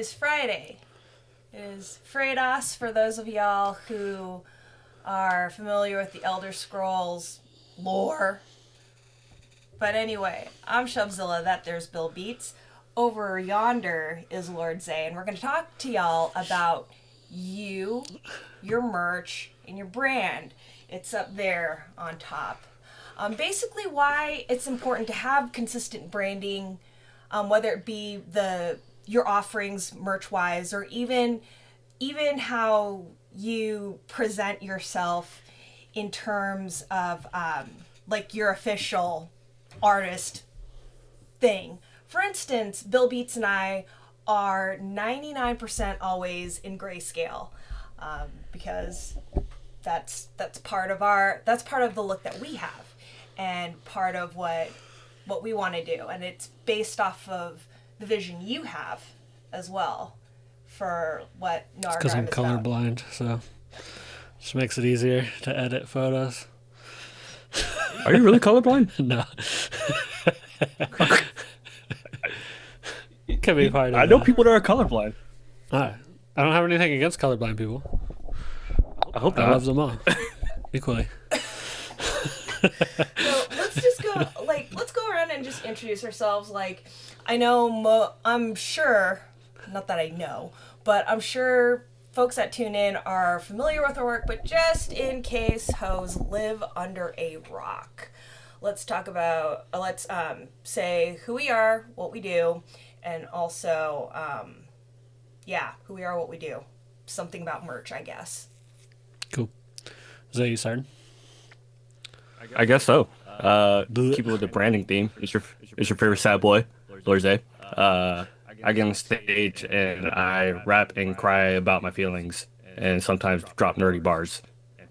is Friday. It is Fredos for those of y'all who are familiar with the Elder Scrolls lore. But anyway, I'm Shubzilla, that there's Bill Beats. Over yonder is Lord Zay, and we're going to talk to y'all about you, your merch, and your brand. It's up there on top. Basically why it's important to have consistent branding, whether it be your offerings merch-wise, or even how you present yourself in terms of like your official artist thing. For instance, Bill Beats and I are 99% always in grayscale, because that's part of the look that we have, and part of what we want to do, and it's based off of the vision you have as well for what Nerdcore is because I'm colorblind, so just makes it easier to edit photos. Are you really colorblind? No. It can be part of I know people that are colorblind. I don't have anything against colorblind people. I hope I not. love them all equally. So let's go around and just introduce ourselves. Like, I know, I'm sure, not that I know, but I'm sure folks that tune in are familiar with our work, but just in case hoes live under a rock, let's talk about, let's say who we are, what we do, and also, who we are, what we do. Something about merch, I guess. Cool. Is that you starting? I guess so. Keep it with the branding theme. Is your favorite sad boy, Lord Zay. I get on stage and I rap and cry about my feelings, and sometimes drop nerdy bars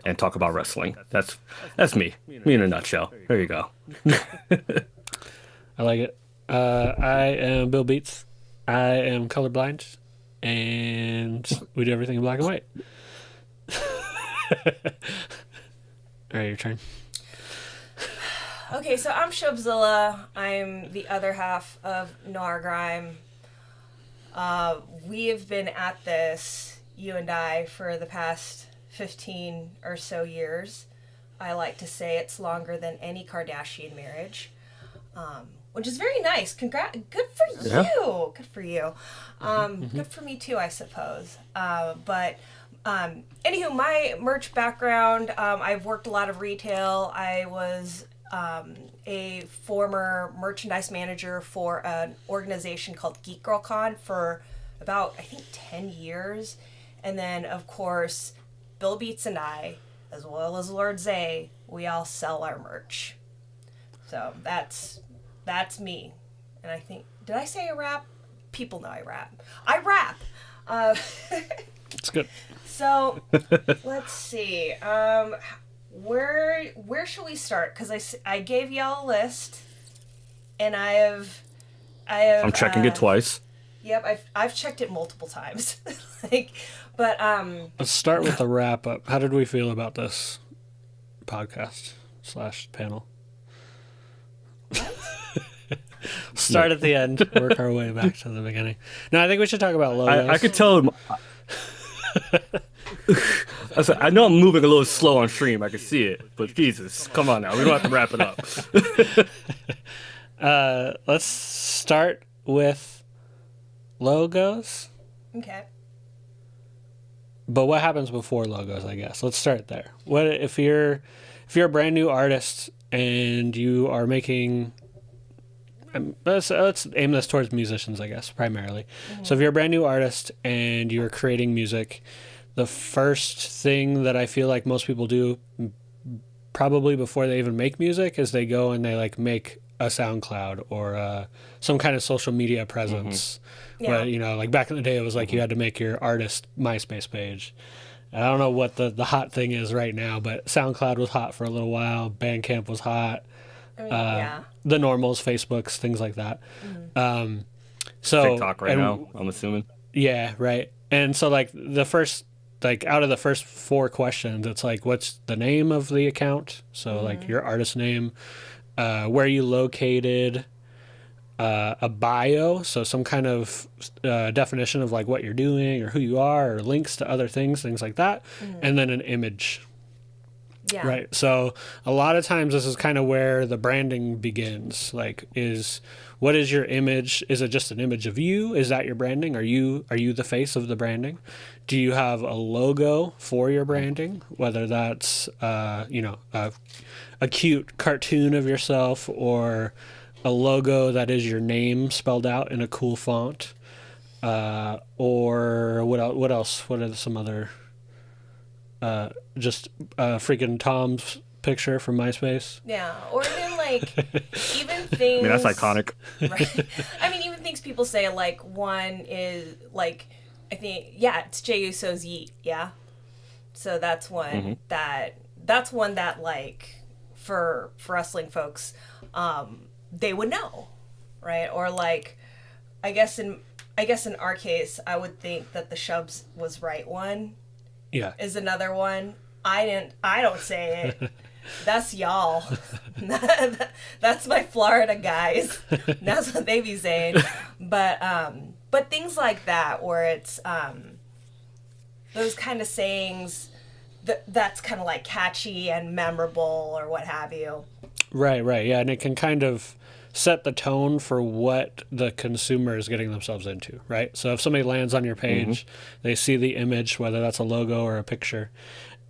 and talk about wrestling. That's me. Me in a nutshell. There you go. I like it. I am Bill Beats. I am colorblind, and we do everything in black and white. All right, your turn. Okay, so I'm Shubzilla. I'm the other half of Noir Grime. We have been at this, you and I, for the past 15 or so years. I like to say it's longer than any Kardashian marriage, which is very nice. Good for you. Yeah. Good for you. Good for me too, I suppose. But anywho, my merch background, I've worked a lot of retail. I was a former merchandise manager for an organization called Geek Girl Con for about, I think, 10 years. And then, of course, Bill Beats and I, as well as Lord Zay, we all sell our merch. So that's me. And I think, did I say I rap? People know I rap. I rap! It's good. So, let's see. Where should we start? Because I gave y'all a list, and I have. I'm checking it twice. Yep, I've checked it multiple times. But Let's start with the wrap up. How did we feel about this podcast / panel? Start at the end, work our way back to the beginning. No, I think we should talk about logos. I could tell. I know I'm moving a little slow on stream. I can see it, but Jesus, come on now. We don't have to wrap it up. Let's start with logos. okay. But what happens before logos, I guess? Let's start there. What if you're a brand new artist and you are making, let's aim this towards musicians, I guess, primarily. Mm-hmm. So if you're a brand new artist and you're creating music, the first thing that I feel like most people do probably before they even make music is they go and they like make a SoundCloud or some kind of social media presence. Mm-hmm. Yeah. But, like back in the day, it was like you had to make your artist MySpace page. And I don't know what the hot thing is right now, but SoundCloud was hot for a little while. Bandcamp was hot. I mean, yeah. The normals, Facebooks, things like that. Mm-hmm. So TikTok now, I'm assuming. Yeah, right. And so like out of the first 4 questions, it's like, what's the name of the account? So like your artist name, where you located, a bio, so some kind of definition of like what you're doing or who you are, or links to other things like that, and then an image. Yeah. Right. So a lot of times this is kind of where the branding begins. Like, what is your image? Is it just an image of you? Is that your branding? Are you the face of the branding? Do you have a logo for your branding? Whether that's a cute cartoon of yourself, or a logo that is your name spelled out in a cool font, or what else? What are some other? Just freaking Tom's picture from MySpace. Yeah, or even like even things. I mean, that's iconic. Right. I mean, even things people say, like one is like, I think, yeah, it's Jey Uso's Yeet. Yeah, so that's one that's one that like for wrestling folks, they would know, right? Or like, I guess in our case, I would think that the Shubs was right one. Yeah. Is another one. I don't say it. That's y'all. That's my Florida guys. That's what they be saying. But things like that, where it's those kind of sayings that's kind of like catchy and memorable or what have you. Right. Yeah, and it can kind of set the tone for what the consumer is getting themselves into, right? So if somebody lands on your page, they see the image, whether that's a logo or a picture,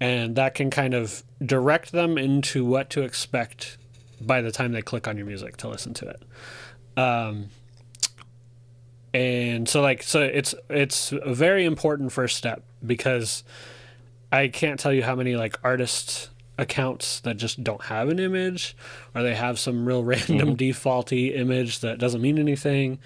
and that can kind of direct them into what to expect by the time they click on your music to listen to it. And so it's a very important first step, because I can't tell you how many like artist accounts that just don't have an image, or they have some real random defaulty image that doesn't mean anything,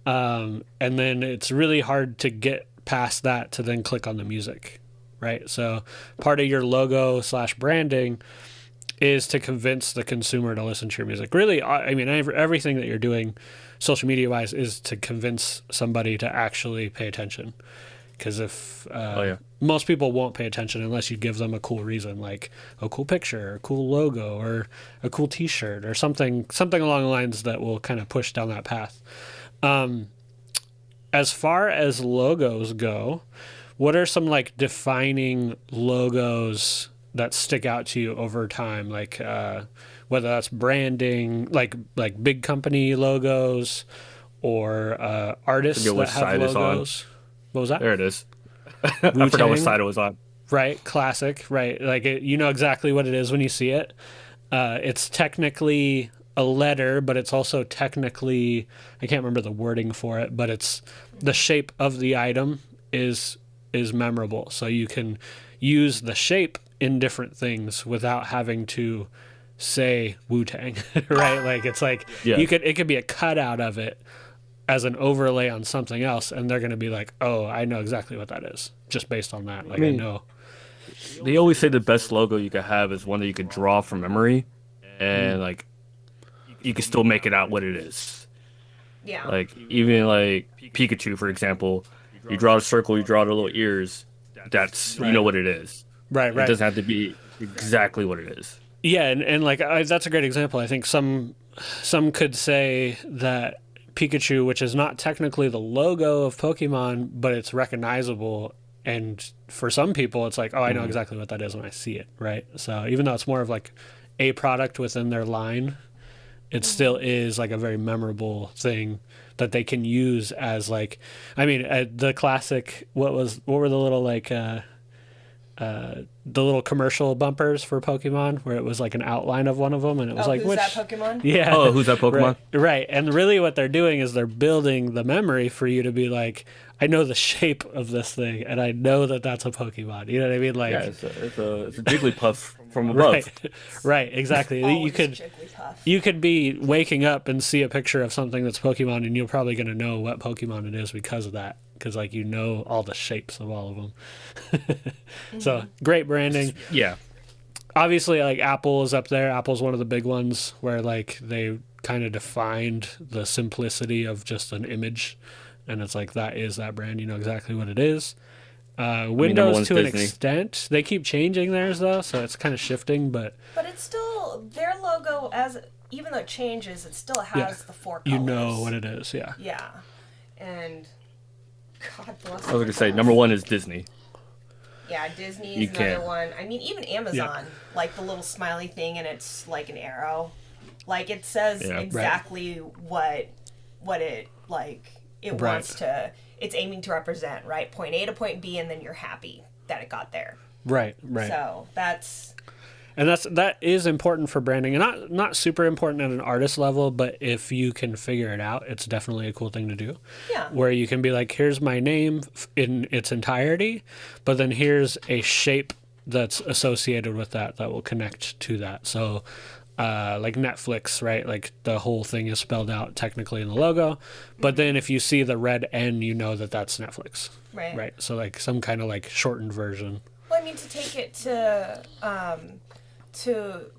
and then it's really hard to get past that to then click on the music, right? So part of your logo / branding is to convince the consumer to listen to your music. Really, I mean, everything that you're doing social media wise is to convince somebody to actually pay attention. Because if most people won't pay attention unless you give them a cool reason, like a cool picture, or a cool logo, or a cool T-shirt, or something along the lines that will kind of push down that path. As far as logos go, what are some like defining logos that stick out to you over time? Like whether that's branding, like big company logos, or artists that have logos. What was that? There it is. I forgot what side it was on. Right, classic. Right, like you know exactly what it is when you see it. It's technically a letter, but it's also technically, I can't remember the wording for it, but it's the shape of the item is memorable. So you can use the shape in different things without having to say Wu-Tang, right? Like it's like it could be a cutout of it as an overlay on something else, and they're going to be like, oh, I know exactly what that is, just based on that. Like, I know. They always say the best logo you could have is one that you could draw from memory, and like you can still make it out what it is. Yeah. Like even like Pikachu, for example, you draw a circle, you draw the little ears. That's you know what it is. Right. It doesn't have to be exactly what it is. Yeah, and like that's a great example. I think some could say that Pikachu, which is not technically the logo of Pokemon, but it's recognizable, and for some people it's like, oh, I know exactly what that is when I see it, right? So even though it's more of like a product within their line, it still is like a very memorable thing that they can use as like, I mean, the classic, what were the little like the little commercial bumpers for Pokemon, where it was like an outline of one of them, and it was like, who's that Pokemon? Yeah. Oh, who's that Pokemon? Right. And really what they're doing is they're building the memory for you to be like, I know the shape of this thing, and I know that that's a Pokemon. You know what I mean? Like, yeah, it's a Jigglypuff from above. Right, exactly. You could be waking up and see a picture of something that's Pokemon, and you're probably going to know what Pokemon it is because of that. Because like you know all the shapes of all of them. So great branding. Yeah. Obviously, like Apple is up there. Apple's one of the big ones where like they kind of defined the simplicity of just an image, and it's like that is that brand. You know exactly what it is. Windows to an extent, they keep changing theirs though, so it's kind of shifting. But it's still their logo even though it changes, it still has Yeah. the 4 colors. You know what it is, yeah. Yeah. And God bless. I was gonna say number one is Disney. Yeah, Disney You is another can't. one. I mean, even Amazon, like the little smiley thing, and it's like an arrow. Like it says Yeah. exactly what it like it Right. wants to. It's aiming to represent, right? Point A to point B, and then you're happy that it got there. Right. So that's And that is important for branding, and not super important at an artist level, but if you can figure it out, it's definitely a cool thing to do. yeah. Where you can be like, here's my name in its entirety, but then here's a shape that's associated with that will connect to that. So, like Netflix, right? Like the whole thing is spelled out technically in the logo, but then if you see the red N, you know that that's Netflix, Right. right? So like some kind of like shortened version. Well, I mean, to take it to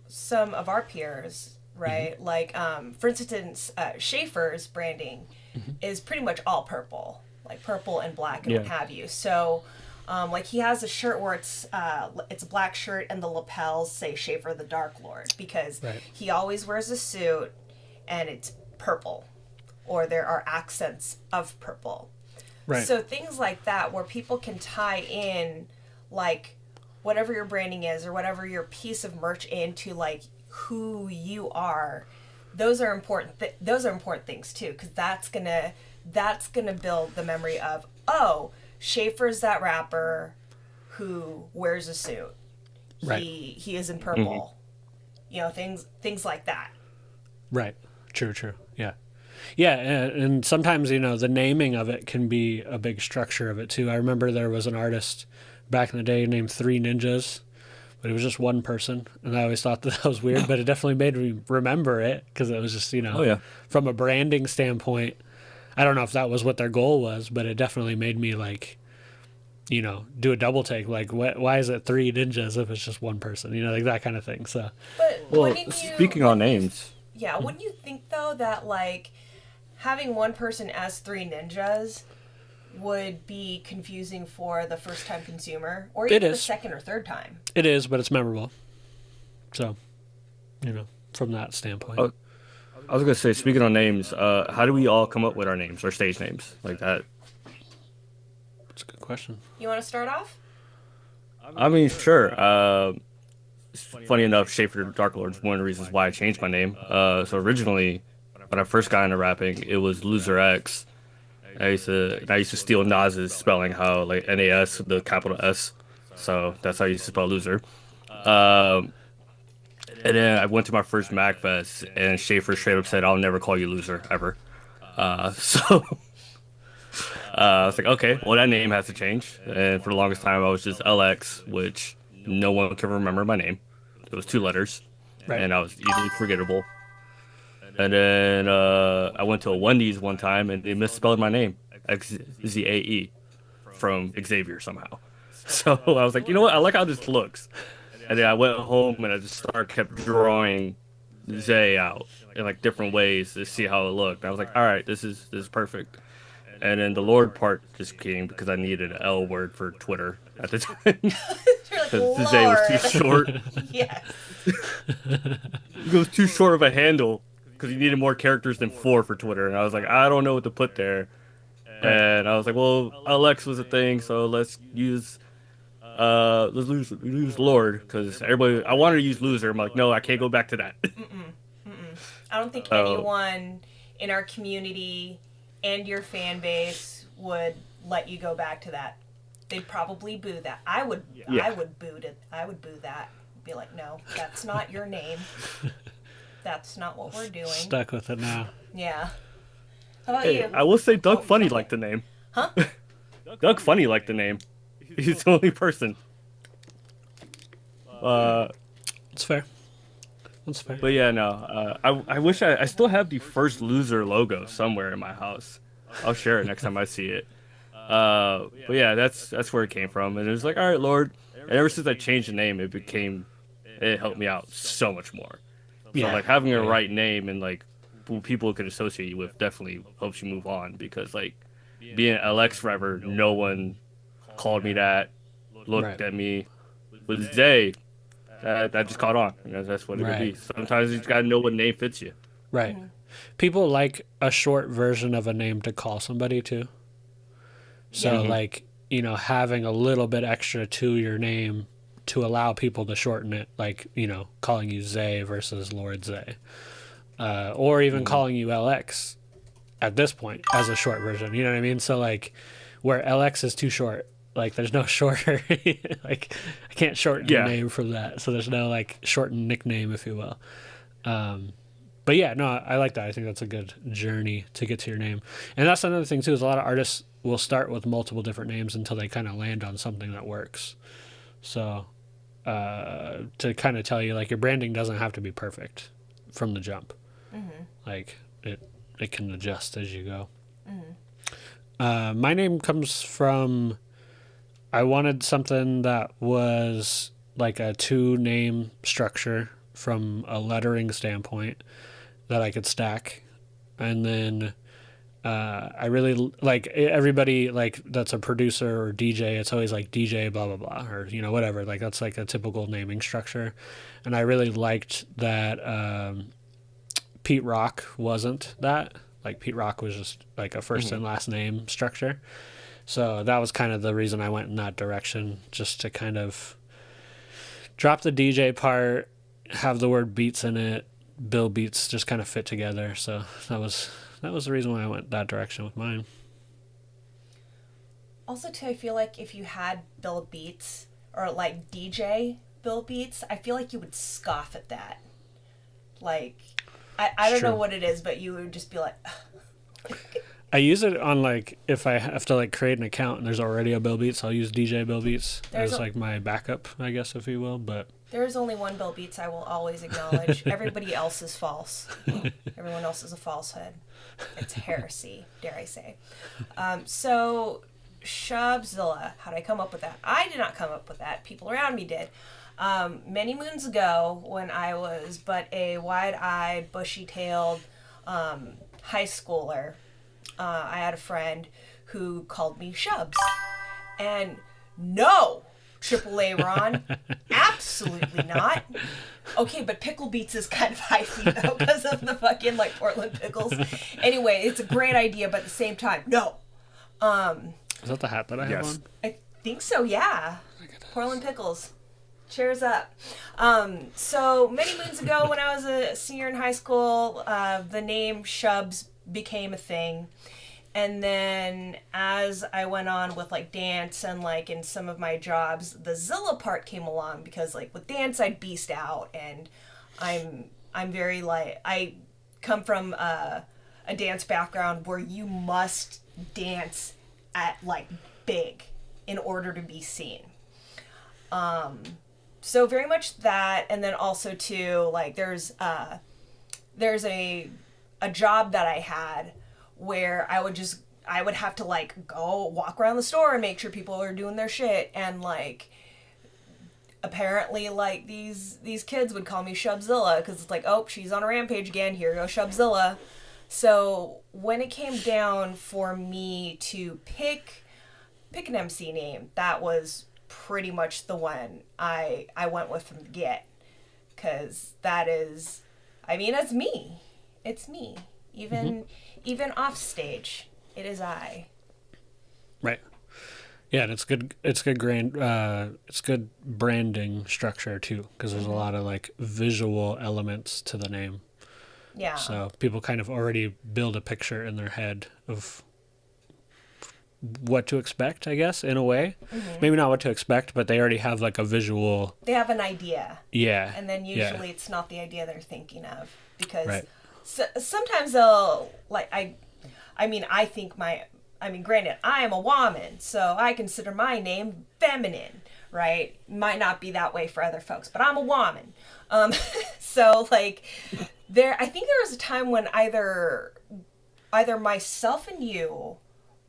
some of our peers, right? Mm-hmm. Like, for instance, Schaefer's branding Mm-hmm. is pretty much all purple, like purple and black and what Yeah. have you. So, like he has a shirt where it's a black shirt and the lapels say Schaefer the Dark Lord because Right. he always wears a suit and it's purple, or there are accents of purple. Right. So things like that where people can tie in like whatever your branding is or whatever your piece of merch into like who you are. Those are important those are important things too, because that's gonna build the memory of, oh, Schaefer's that rapper who wears a suit. Right. He is in purple. You know, things like that. Right. True. Yeah. Yeah. And sometimes, the naming of it can be a big structure of it too. I remember there was an artist back in the day named Three Ninjas, but it was just one person. And I always thought that was weird, but it definitely made me remember it because it was just, Oh yeah. from a branding standpoint, I don't know if that was what their goal was, but it definitely made me like, do a double take. Like, why is it Three Ninjas if it's just one person? Like that kind of thing. So, But Well, wouldn't you, speaking on names, yeah, wouldn't you think though that like having one person as Three Ninjas would be confusing for the first time consumer or even the is. second or third time? it is, but it's memorable. So, from that standpoint. Oh, I was gonna say, speaking on names, how do we all come up with our names, our stage names, like that? That's a good question. You want to start off? I mean, sure. Funny enough, Schaefer the Dark Lord is one of the reasons why I changed my name. So originally, when I first got into rapping, it was Loser X. I used to steal Nas's spelling, how like NAS, the capital S. So that's how I used to spell loser. And then I went to my first MacFest, and Schaefer straight up said, "I'll never call you loser ever." So I was like, okay, well that name has to change. And for the longest time, I was just LX, which no one can remember my name. It was 2 letters, Right. and I was easily forgettable. And then I went to a Wendy's one time, and they misspelled my name, XZAE, from Xavier somehow. So I was like, you know what? I like how this looks. And then I went home and I just kept drawing Zay out in like different ways to see how it looked. And I was like, all right, this is perfect. And then the Lord part just came because I needed an L word for Twitter at the time You're like, because Zay was too short. Yes. It was too short of a handle because you needed more characters than 4 for Twitter. And I was like, I don't know what to put there. And I was like, well, LX was a thing, so let's use Lord, because everybody, I wanted to use loser. I'm like, no, I can't go back to that. I don't think Oh. anyone in our community and your fan base would let you go back to that. They'd probably boo that. I would Yeah. boo it. I would boo that. Be like, no, that's not your name. That's not what we're doing. Stuck with it now. Yeah. How about Hey, you? I will say Doug Oh, Funny okay. liked the name. Huh? Doug Funny liked the name. He's the only person. It's fair. That's fair. But yeah, no. I wish I still have the first loser logo somewhere in my house. I'll share it next time I see it. But yeah, that's where it came from, and it was like, all right, Lord. And ever since I changed the name, it helped me out so much more. So Yeah. like having a right name and like who people could associate you with definitely helps you move on, because like being an LX forever, no one called me that, looked Right. at me. With Zay, that just caught on. That's what it would be. Sometimes you just gotta know what name fits you. Right. People like a short version of a name to call somebody too. So like, you know, having a little bit extra to your name to allow people to shorten it, like, you know, calling you Zay versus Lord Zay. Or even calling you LX at this point as a short version. You know what I mean? So like where LX is too short, like there's no shorter like I can't shorten your name from that. So there's no like shortened nickname, if you will. But yeah, no, I like that. I think that's a good journey to get to your name. And that's another thing too, is a lot of artists will start with multiple different names until they kind of land on something that works. So to kind of tell you, like, your branding doesn't have to be perfect from the jump. Like it can adjust as you go. My name comes from, I wanted something that was like a 2-name structure from a lettering standpoint that I could stack. And then I really like everybody, like, that's a producer or DJ. It's always like DJ blah blah blah, or, you know, whatever. Like that's like a typical naming structure. And I really liked that Pete Rock wasn't that. Like Pete Rock was just like a first and last name structure. So that was kind of the reason I went in that direction, just to kind of drop the DJ part, have the word beats in it, Bill Beats just kind of fit together. So that was the reason why I went that direction with mine. Also, too, I feel like if you had Bill Beats or like DJ Bill Beats, I feel like you would scoff at that. Like, I don't know what it is, but you would just be like... I use it on, like, if I have to, like, create an account and there's already a Bill Beats, I'll use DJ Bill Beats as like my backup, I guess, if you will. But there's only one Bill Beats I will always acknowledge. Everybody else is false. Everyone else is a falsehood. It's heresy, dare I say. So, Shubzilla, how did I come up with that? I did not come up with that. People around me did. Many moons ago, when I was but a wide-eyed, bushy-tailed high schooler, I had a friend who called me Shubs. And no, AAA Ron, absolutely not. Okay, but Pickle Beats is kind of hyphy, though, because of the fucking, like, Portland pickles. Anyway, it's a great idea, but at the same time, no. Is that the hat that I have on? I think so, yeah. Portland pickles. Cheers up. So many moons ago, when I was a senior in high school, the name Shubs became a thing. And then as I went on with, like, dance and, like, in some of my jobs, the Zilla part came along, because, like, with dance I'd beast out, and I'm very, like, I come from a dance background where you must dance at, like, big in order to be seen. So very much that, and then also too, like, there's a job that I had where I would have to, like, go walk around the store and make sure people are doing their shit, and, like, apparently, like, these kids would call me Shubzilla, because it's like, oh, she's on a rampage again, here goes Shubzilla. So when it came down for me to pick an MC name, that was pretty much the one I went with from the get, because that is, I mean, it's me. It's me. Even off stage, it is I. Right. Yeah, and it's good. It's good branding structure too, because there's a lot of, like, visual elements to the name. Yeah. So people kind of already build a picture in their head of what to expect, I guess, in a way. Maybe not what to expect, but they already have, like, a visual. They have an idea. Yeah. And then usually it's not the idea they're thinking of, because right. Sometimes they'll, like, granted, I am a woman, so I consider my name feminine, right? Might not be that way for other folks, but I'm a woman. So, like, I think there was a time when either myself and you,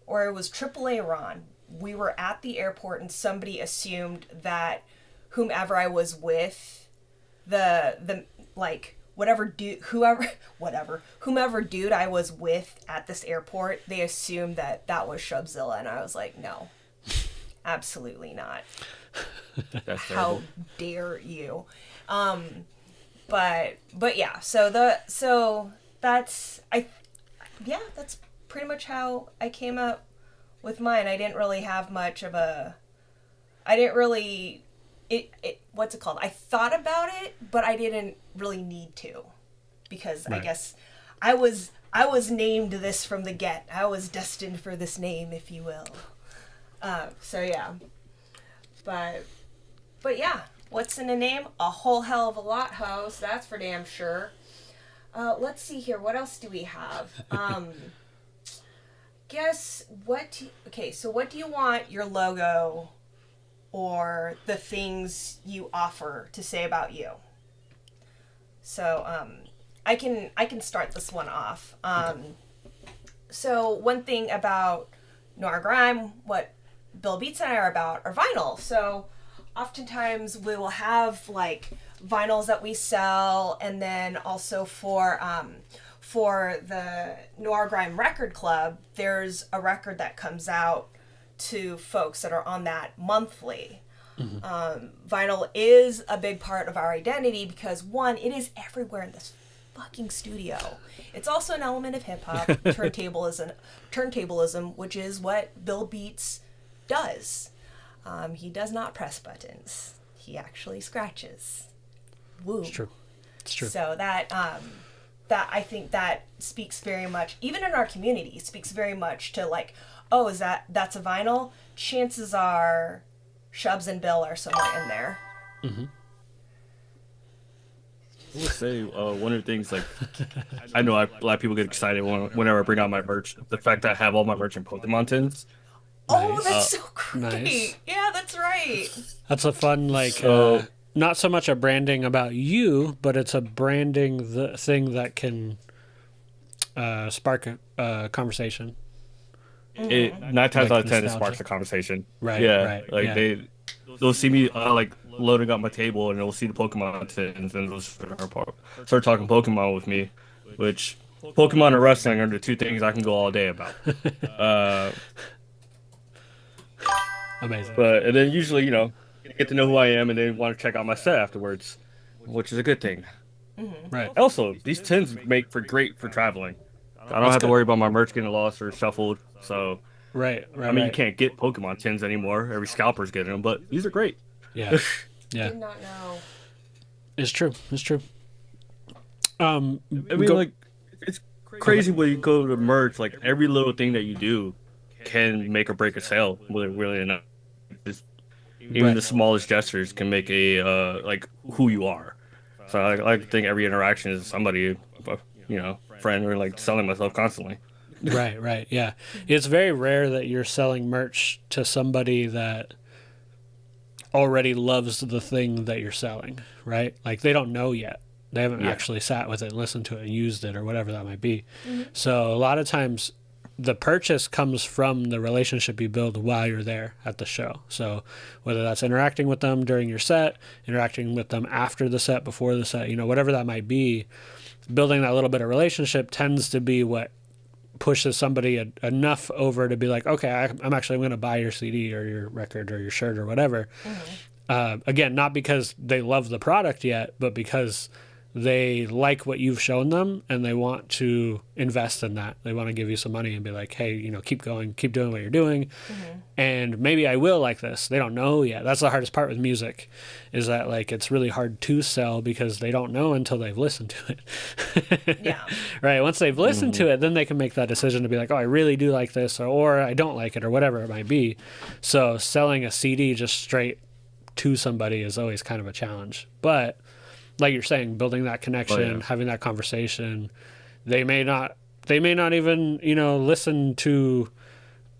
or it was AAA Ron, we were at the airport and somebody assumed that whomever I was with, whomever dude I was with at this airport, they assumed that was Shubzilla, and I was like, no, Absolutely not. That's How terrible. dare you? But yeah, so that's that's pretty much how I came up with mine. I didn't really have much of a I didn't really what's it called? I thought about it, but I didn't really need to, because I Right. guess I was named this from the get. I was destined for this name, if you will. So yeah. But yeah, what's in a name? A whole hell of a lot, hoes. That's for damn sure. Let's see here. What else do we have? So what do you want your logo or the things you offer to say about you? So I can start this one off. So one thing about Noir Grime, what Bill Beats and I are about, are vinyl. So oftentimes we will have like vinyls that we sell, and then also for the Noir Grime Record Club, there's a record that comes out to folks that are on that monthly. Vinyl is a big part of our identity because, one, it is everywhere in this fucking studio. It's also an element of hip hop, turntablism, which is what Bill Beats does. He does not press buttons. He actually scratches. Woo. It's true. It's true. So that I think that speaks very much, even in our community, speaks very much to like, oh, that's a vinyl? Chances are Shubs and Bill are somewhere in there. Mm-hmm. I would say one of the things, like, I know a lot of people get excited whenever I bring out my merch. The fact that I have all my merch in Pokemon tins. Oh, Nice. that's so great. Nice. Yeah, that's right. That's a fun, like, So- not so much a branding about you, but it's a branding the thing that can spark a conversation. It 9 times Like out of 10 it nostalgia. sparks a conversation. Right, Yeah. right, Like yeah. they'll see me like loading up my table, and they'll see the Pokemon tins, and they'll start talking Pokemon with me, which Pokemon and wrestling are the two things I can go all day about. Amazing. And then usually, get to know who I am, and then want to check out my set afterwards, which is a good thing. Right. Also, these tins make for great for traveling. I don't That's have to good. worry about my merch getting lost or shuffled. So, Right. I mean, you can't get Pokemon tins anymore. Every scalper's getting them, but these are great. Yeah. Yeah. Did not know. It's true. It's true. I mean, Go- like, it's crazy when you go to merch. Like, every little thing that you do can make or break a sale, whether really or not. Even Right. the smallest gestures can make a like who you are. So I like to think every interaction is somebody, friend, or like selling myself constantly. Right, right, yeah. It's very rare that you're selling merch to somebody that already loves the thing that you're selling, right? Like they don't know yet. They haven't Yeah. actually sat with it, listened to it, and used it, or whatever that might be. So a lot of times the purchase comes from the relationship you build while you're there at the show. So whether that's interacting with them during your set, interacting with them after the set, before the set, whatever that might be, building that little bit of relationship tends to be what pushes somebody enough over to be like, okay, I'm going to buy your CD or your record or your shirt or whatever. Again, not because they love the product yet, but because they like what you've shown them and they want to invest in that. They want to give you some money and be like, hey, keep going, keep doing what you're doing. And maybe I will like this. They don't know yet. That's the hardest part with music, is that like it's really hard to sell because they don't know until they've listened to it. Yeah. Right. Once they've listened to it, then they can make that decision to be like, oh, I really do like this, or I don't like it, or whatever it might be. So selling a CD just straight to somebody is always kind of a challenge. But like you're saying, building that connection, having that conversation, they may not even, listen to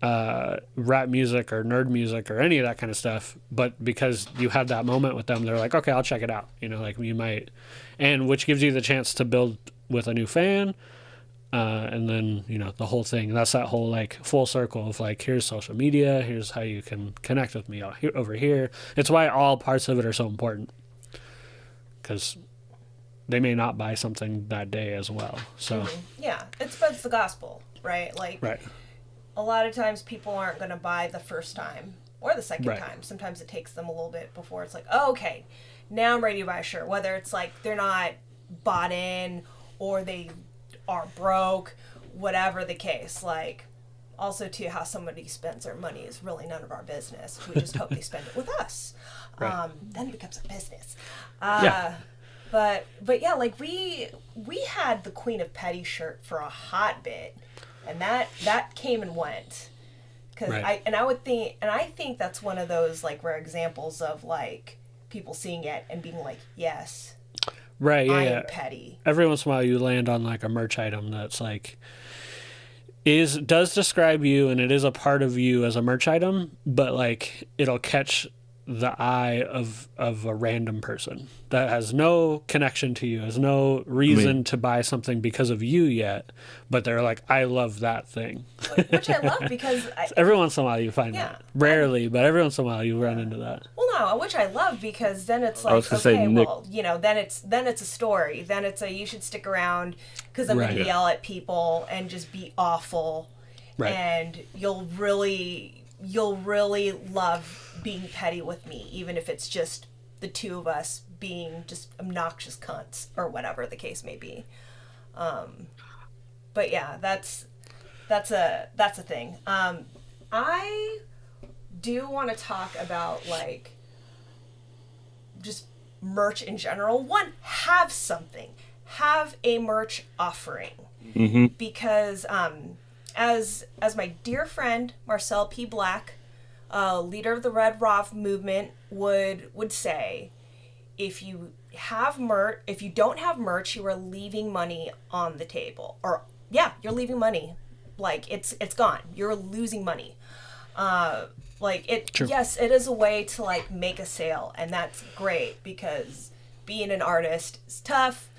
rap music or nerd music or any of that kind of stuff, but because you had that moment with them, they're like, okay, I'll check it out. Like you might, and which gives you the chance to build with a new fan. And then, the whole thing, that's that whole like full circle of like, here's social media, here's how you can connect with me over here. It's why all parts of it are so important, because they may not buy something that day as well. So, Yeah, it spreads the gospel, right? Like, right. a lot of times people aren't going to buy the first time. or the second Right. time. Sometimes it takes them a little bit before it's like, oh, okay, now I'm ready to buy a shirt. Whether it's like they're not bought in or they are broke, whatever the case. Like, also too, how somebody spends their money is really none of our business. We just hope they spend it with us. Right. Then it becomes a business. Yeah. But yeah, like we had the Queen of Petty shirt for a hot bit, and that came and went. Cause Right. I think that's one of those like rare examples of like people seeing it and being like, yes, Right, yeah, I yeah. am petty. Every once in a while you land on like a merch item that's like does describe you and it is a part of you as a merch item, but like it'll catch the eye of a random person that has no connection to you, has no reason to buy something because of you yet, but they're like, I love that thing. Which I love because Every once in a while you find Yeah. that. Rarely, but every once in a while you run into that. well, no, which I love because then it's I was like, gonna okay, say, Nick- well, you know, then it's a story. Then it's a you should stick around because I'm Right. gonna yell at people and just be awful, Right. and you'll really love being petty with me, even if it's just the two of us being just obnoxious cunts or whatever the case may be. But yeah, that's a thing. I do want to talk about like just merch in general. One, have something, have a merch offering, because as my dear friend Marcel P. Black, leader of the Red Raw movement, would say, if you don't have merch, you are leaving money on the table. Or yeah, you're leaving money. Like it's gone. You're losing money. True. Yes, it is a way to like make a sale, and that's great because being an artist is tough.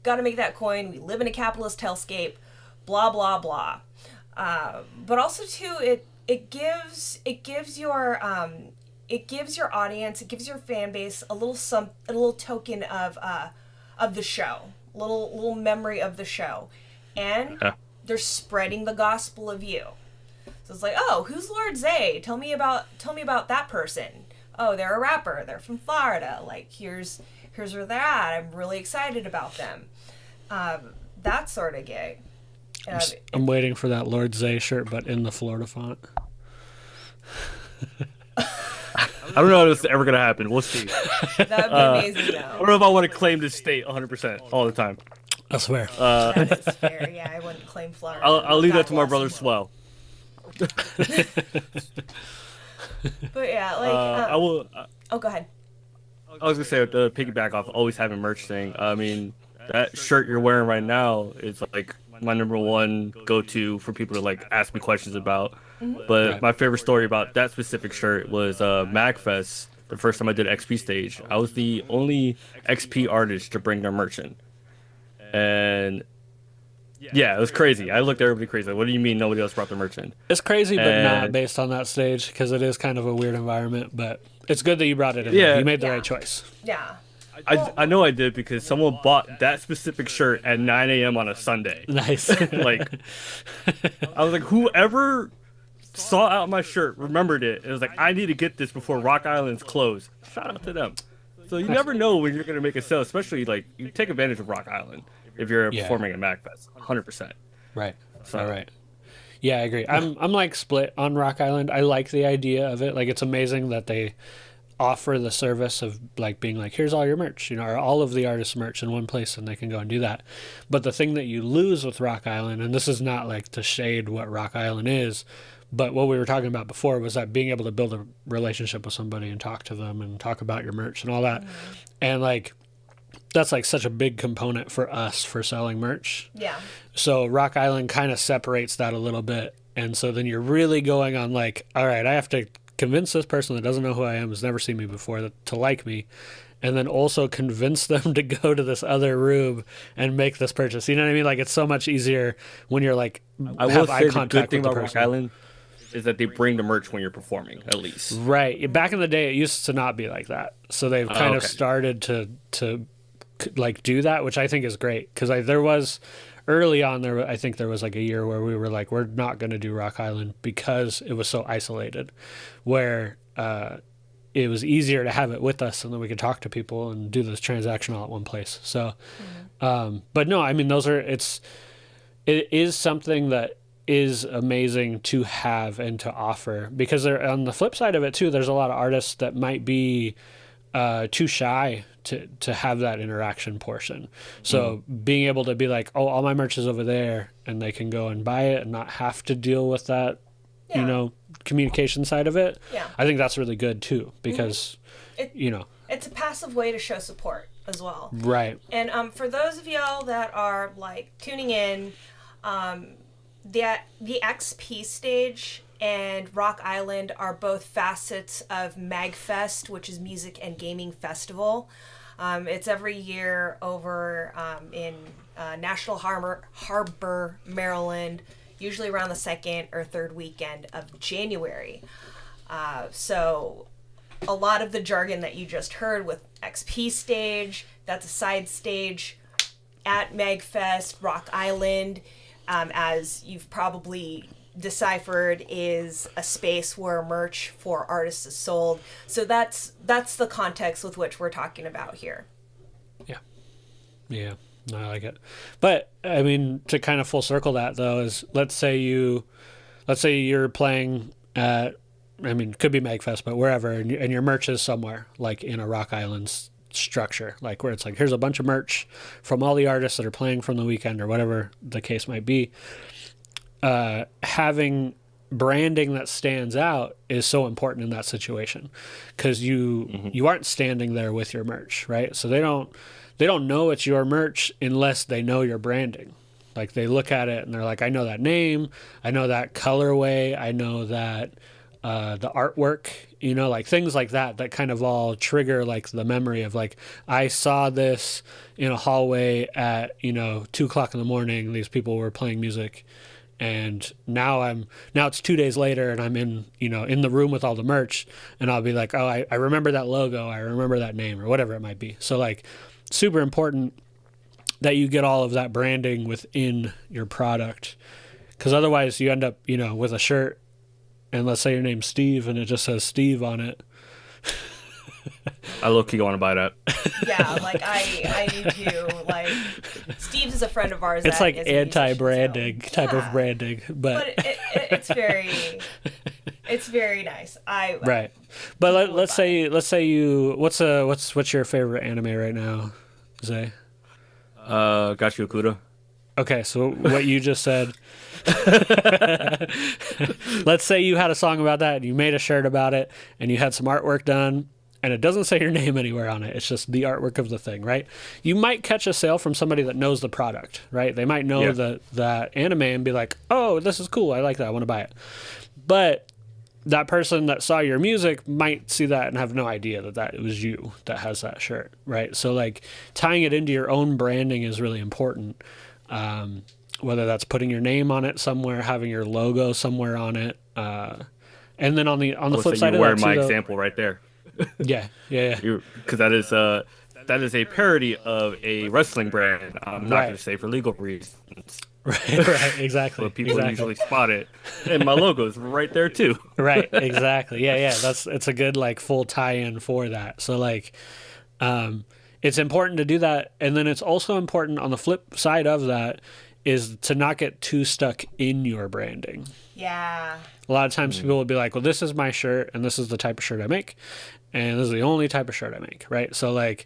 Got to make that coin. We live in a capitalist hellscape. Blah blah blah. But also too, it gives your audience, it gives your fan base a little token of the show, little memory of the show, and they're spreading the gospel of you. So it's like, oh, who's Lord Zay? Tell me about that person. Oh, they're a rapper. They're from Florida. Like here's where they're at. I'm really excited about them. That sort of gig. I'm waiting for that Lord Zay shirt, but in the Florida font. I don't know if this is ever gonna happen. We'll see. That would be amazing, I though. don't know if I want to claim this state 100% all the time. I swear. That is fair. Yeah, I wouldn't claim Florida. I'll leave God that to my bless brother him. Swell. But yeah, like I will. oh, go ahead. I was gonna say the piggyback off always having merch thing. I mean, that shirt you're wearing right now is like my number one go-to for people to like ask me questions about. But Right. my favorite story about that specific shirt was MagFest. The first time I did XP stage, I was the only XP artist to bring their merch in, and yeah, it was crazy. I looked at everybody crazy. Like, what do you mean nobody else brought their merch in? It's crazy, but not And- based on that stage because it is kind of a weird environment. But it's good that you brought it in. Yeah. You made the Yeah. right choice. Yeah. I know I did because someone bought that specific shirt at 9 a.m. on a Sunday. Nice. Like, I was like, whoever saw out my shirt remembered it. It was like, I need to get this before Rock Island's closed. Shout out to them. So you never know when you're gonna make a sale, especially like you take advantage of Rock Island if you're Yeah. performing at MagFest, 100%. Right. So- All right. Yeah, I agree. I'm like split on Rock Island. I like the idea of it. Like it's amazing that they offer the service of like being like, here's all your merch, or all of the artists' merch in one place, and they can go and do that. But the thing that you lose with Rock Island, and this is not like to shade what Rock Island is, but what we were talking about before was that being able to build a relationship with somebody and talk to them and talk about your merch and all that. And like that's like such a big component for us for selling merch. Yeah. So Rock Island kind of separates that a little bit. And so then you're really going on like, all right, I have to convince this person that doesn't know who I am, has never seen me before, to like me. And then also convince them to go to this other room and make this purchase. You know what I mean? Like it's so much easier when you're like, I will have eye say the contact good thing with the about Rock person. Island is that they bring the merch when you're performing, at least. Right. Back in the day, it used to not be like that. So they've kind of okay. started to like do that, which I think is great. Because there was early on I think there was like a year where we were like, we're not going to do Rock Island because it was so isolated, where it was easier to have it with us and then we could talk to people and do this transaction all at one place. So, but no, I mean, it is something that is amazing to have and to offer, because on the flip side of it too, there's a lot of artists that might be too shy to have that interaction portion. So being able to be like, oh, all my merch is over there, and they can go and buy it and not have to deal with that, communication side of it. Yeah. I think that's really good too, because, it's a passive way to show support as well. Right. And for those of y'all that are like tuning in, the XP stage and Rock Island are both facets of MagFest, which is Music and Gaming Festival. It's every year over in National Harbor, Maryland, usually around the second or third weekend of January. So a lot of the jargon that you just heard with XP stage, that's a side stage at MagFest. Rock Island, as you've probably deciphered, is a space where merch for artists is sold. So that's the context with which we're talking about here. Yeah, no, I like it. But I mean, to kind of full circle that though, is let's say you're playing at, I mean, could be MagFest, but wherever, and your merch is somewhere like in a Rock Island structure, like where it's like, here's a bunch of merch from all the artists that are playing from the weekend or whatever the case might be. Having branding that stands out is so important in that situation, because you aren't standing there with your merch, right? So they don't know it's your merch unless they know your branding. Like they look at it and they're like, I know that name, I know that colorway, I know that the artwork, like things like that kind of all trigger like the memory of like, I saw this in a hallway at 2:00 in the morning, these people were playing music, and now it's 2 days later and I'm in the room with all the merch, and I'll be like, oh, I remember that logo, I remember that name, or whatever it might be. So like, super important that you get all of that branding within your product, because otherwise you end up with a shirt, and let's say your name's Steve and it just says Steve on it. I low-key want to buy that. Yeah, like I need to, like, Steve is a friend of ours. It's like anti-branding type of branding, but it's very nice. Right. But let's say you, what's your favorite anime right now, Zay? Gachi Okuda. Okay, so what you just said. Let's say you had a song about that and you made a shirt about it and you had some artwork done and it doesn't say your name anywhere on it. It's just the artwork of the thing, right? You might catch a sale from somebody that knows the product, right? They might know that anime and be like, oh, this is cool, I like that, I want to buy it. But that person that saw your music might see that and have no idea that it was you that has that shirt, right? So like tying it into your own branding is really important. Whether that's putting your name on it somewhere, having your logo somewhere on it, and then on the flip side of that, my example right there. Yeah. Because that is a parody of a wrestling brand. I'm not going to say for legal reasons. Right, exactly. But people usually spot it, and my logo is right there too. Right, exactly. Yeah. It's a good like full tie-in for that. So like, it's important to do that, and then it's also important on the flip side of that is to not get too stuck in your branding. Yeah. A lot of times people will be like, well, this is my shirt and this is the type of shirt I make and this is the only type of shirt I make, right? So like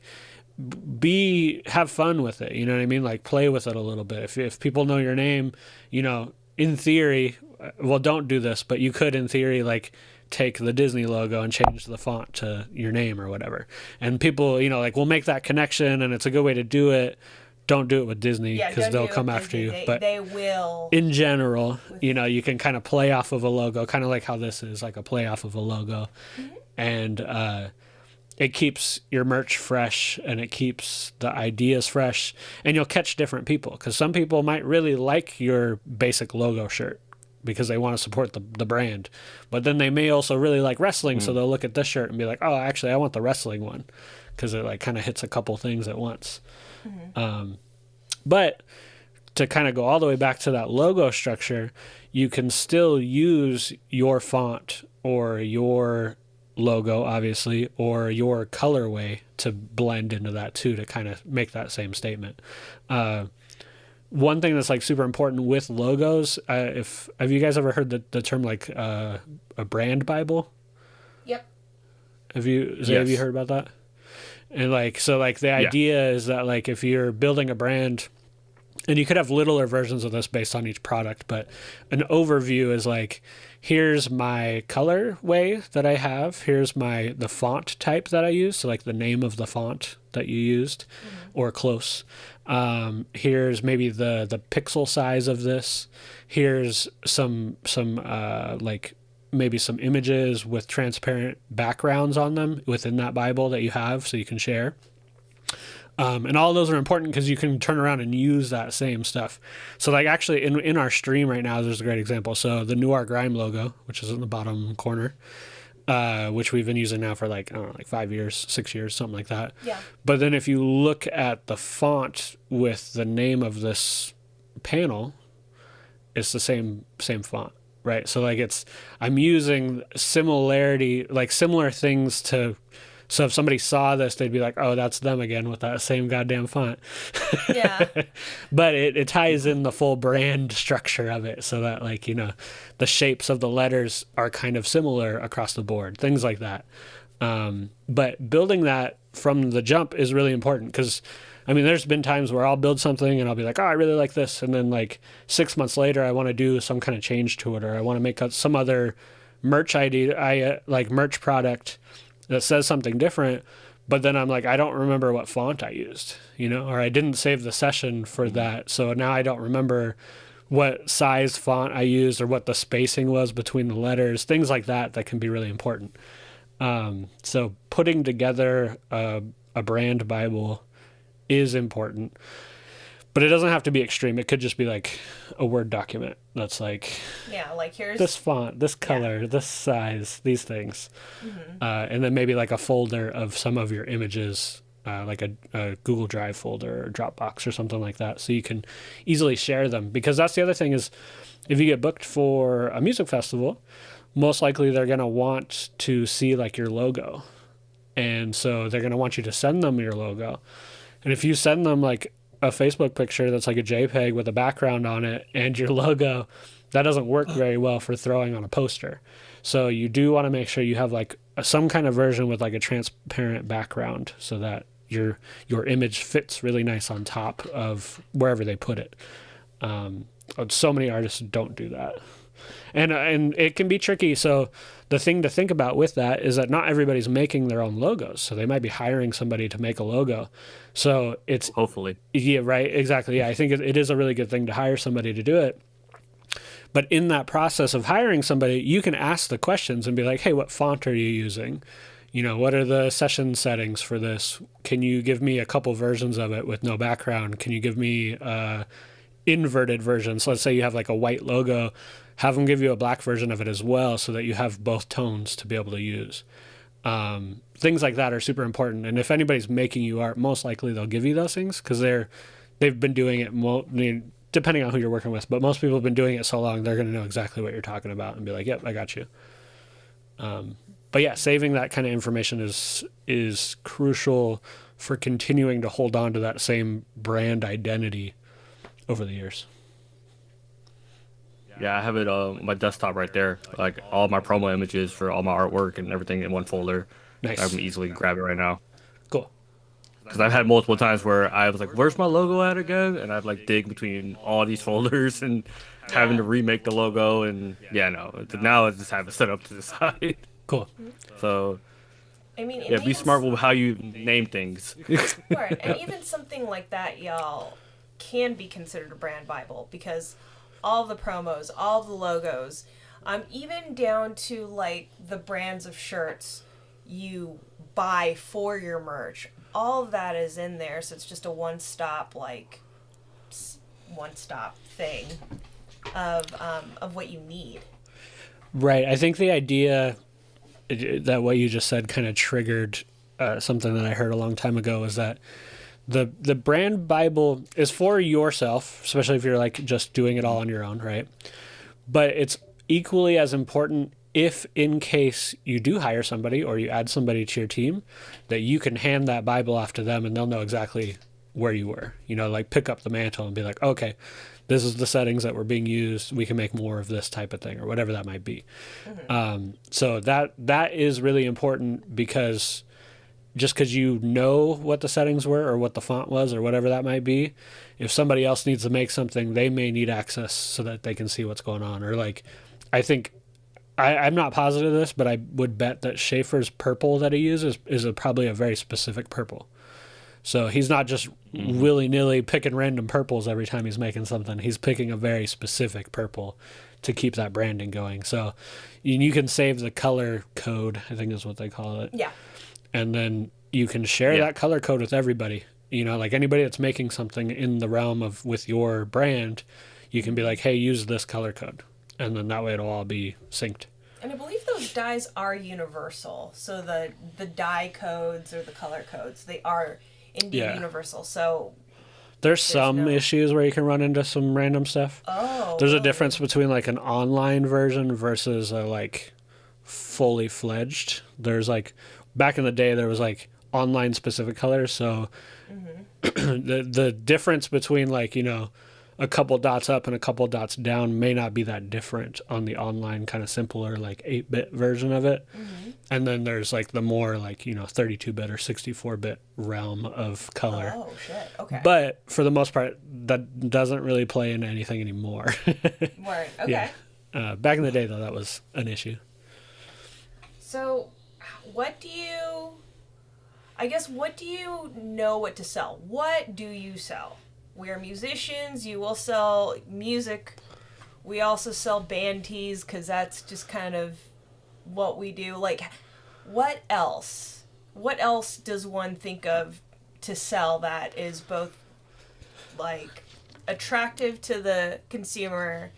have fun with it, you know what I mean? Like play with it a little bit. If people know your name, in theory, well, don't do this, but you could in theory like take the Disney logo and change the font to your name or whatever. And people, like will make that connection and it's a good way to do it. Don't do it with Disney because they'll come after you. But they will. In general, you can kind of play off of a logo, kind of like how this is like a play off of a logo. Mm-hmm. And it keeps your merch fresh and it keeps the ideas fresh. And you'll catch different people because some people might really like your basic logo shirt because they want to support the brand. But then they may also really like wrestling, so they'll look at this shirt and be like, oh, actually, I want the wrestling one because it like kind of hits a couple things at once. Mm-hmm. But to kind of go all the way back to that logo structure, you can still use your font or your logo, obviously, or your colorway to blend into that too, to kind of make that same statement. One thing that's like super important with logos, have you guys ever heard the term like a brand Bible? Yep. Have you heard about that? And like, so like the idea is that like if you're building a brand, and you could have littler versions of this based on each product, but an overview is like, here's my color way that I have. Here's the font type that I use. So like the name of the font that you used or close. Here's maybe the pixel size of this. Here's some like maybe some images with transparent backgrounds on them within that Bible that you have so you can share. And all of those are important because you can turn around and use that same stuff. So like actually in our stream right now, there's a great example. So the Noir Grime logo, which is in the bottom corner, which we've been using now for like, I don't know, like 5 years, 6 years, something like that. Yeah. But then if you look at the font with the name of this panel, it's the same font, right? So like I'm using similar things to. So if somebody saw this, they'd be like, oh, that's them again with that same goddamn font. Yeah. But it ties in the full brand structure of it so that like, you know, the shapes of the letters are kind of similar across the board, things like that. But building that from the jump is really important because, I mean, there's been times where I'll build something and I'll be like, oh, I really like this. And then like 6 months later, I want to do some kind of change to it or I want to make some other merch merch product that says something different, but then I'm like, I don't remember what font I used, you know, or I didn't save the session for that. So now I don't remember what size font I used or what the spacing was between the letters, things like that can be really important. So putting together a brand Bible is important, but it doesn't have to be extreme. It could just be like a Word document that's like, like here's this font, this color, this size, these things. Mm-hmm. And then maybe like a folder of some of your images, like a Google Drive folder or Dropbox or something like that. So you can easily share them, because that's the other thing is if you get booked for a music festival, most likely they're going to want to see like your logo. And so they're going to want you to send them your logo. And if you send them like a Facebook picture that's like a JPEG with a background on it and your logo, that doesn't work very well for throwing on a poster. So you do want to make sure you have like some kind of version with like a transparent background so that your image fits really nice on top of wherever they put it. So many artists don't do that. And it can be tricky. So the thing to think about with that is that not everybody's making their own logos. So they might be hiring somebody to make a logo. So it's... Hopefully. Yeah, right. Exactly. Yeah, I think it is a really good thing to hire somebody to do it. But in that process of hiring somebody, you can ask the questions and be like, hey, what font are you using? You know, what are the session settings for this? Can you give me a couple versions of it with no background? Can you give me inverted versions? So let's say you have like a white logo, have them give you a black version of it as well so that you have both tones to be able to use. Things like that are super important. And if anybody's making you art, most likely they'll give you those things because they've been doing it, depending on who you're working with, but most people have been doing it so long, they're going to know exactly what you're talking about and be like, yep, I got you. But yeah, saving that kind of information is crucial for continuing to hold on to that same brand identity over the years. Yeah, I have it on my desktop right there. Like all my promo images for all my artwork and everything in one folder. Nice. I can easily grab it right now. Cool. Because I've had multiple times where I was like, where's my logo at again? And I've like dig between all these folders and having to remake the logo. And now I just have it set up to the side. Cool. So, I mean, yeah, be smart with how you name things. Right. And even something like that, y'all, can be considered a brand Bible because all the promos, all the logos, even down to like the brands of shirts you buy for your merch, all of that is in there. So it's just a one-stop thing of what you need. Right. I think the idea that what you just said kind of triggered something that I heard a long time ago was that The brand Bible is for yourself, especially if you're like just doing it all on your own, right? But it's equally as important if in case you do hire somebody or you add somebody to your team, that you can hand that Bible off to them and they'll know exactly where you were. You know, like pick up the mantle and be like, okay, this is the settings that were being used. We can make more of this type of thing or whatever that might be. So that is really important, because just because you know what the settings were or what the font was or whatever that might be, if somebody else needs to make something, they may need access so that they can see what's going on. Or like, I think, I'm not positive of this, but I would bet that Schaefer's purple that he uses is probably a very specific purple. So he's not just willy-nilly picking random purples every time he's making something. He's picking a very specific purple to keep that branding going. So you can save the color code, I think is what they call it. Yeah. And then you can share that color code with everybody. You know, like anybody that's making something in the realm of with your brand, you can be like, hey, use this color code. And then that way it'll all be synced. And I believe those dyes are universal. So the dye codes or the color codes, they are indeed universal. So there's some issues where you can run into some random stuff. Oh. There's a difference between like an online version versus a like fully fledged. There's like, back in the day there was like online specific colors. So the difference between like, you know, a couple dots up and a couple dots down may not be that different on the online kind of simpler like 8-bit version of it. And then there's like the more like, you know, 32-bit or 64-bit realm of color. Oh, shit. Okay. But for the most part, that doesn't really play into anything anymore. Word. Okay. Yeah. Back in the day, though, that was an issue. So what do you know what to sell? What do you sell? We're musicians. You will sell music. We also sell band tees because that's just kind of what we do. Like, what else? What else does one think of to sell that is both, like, attractive to the consumer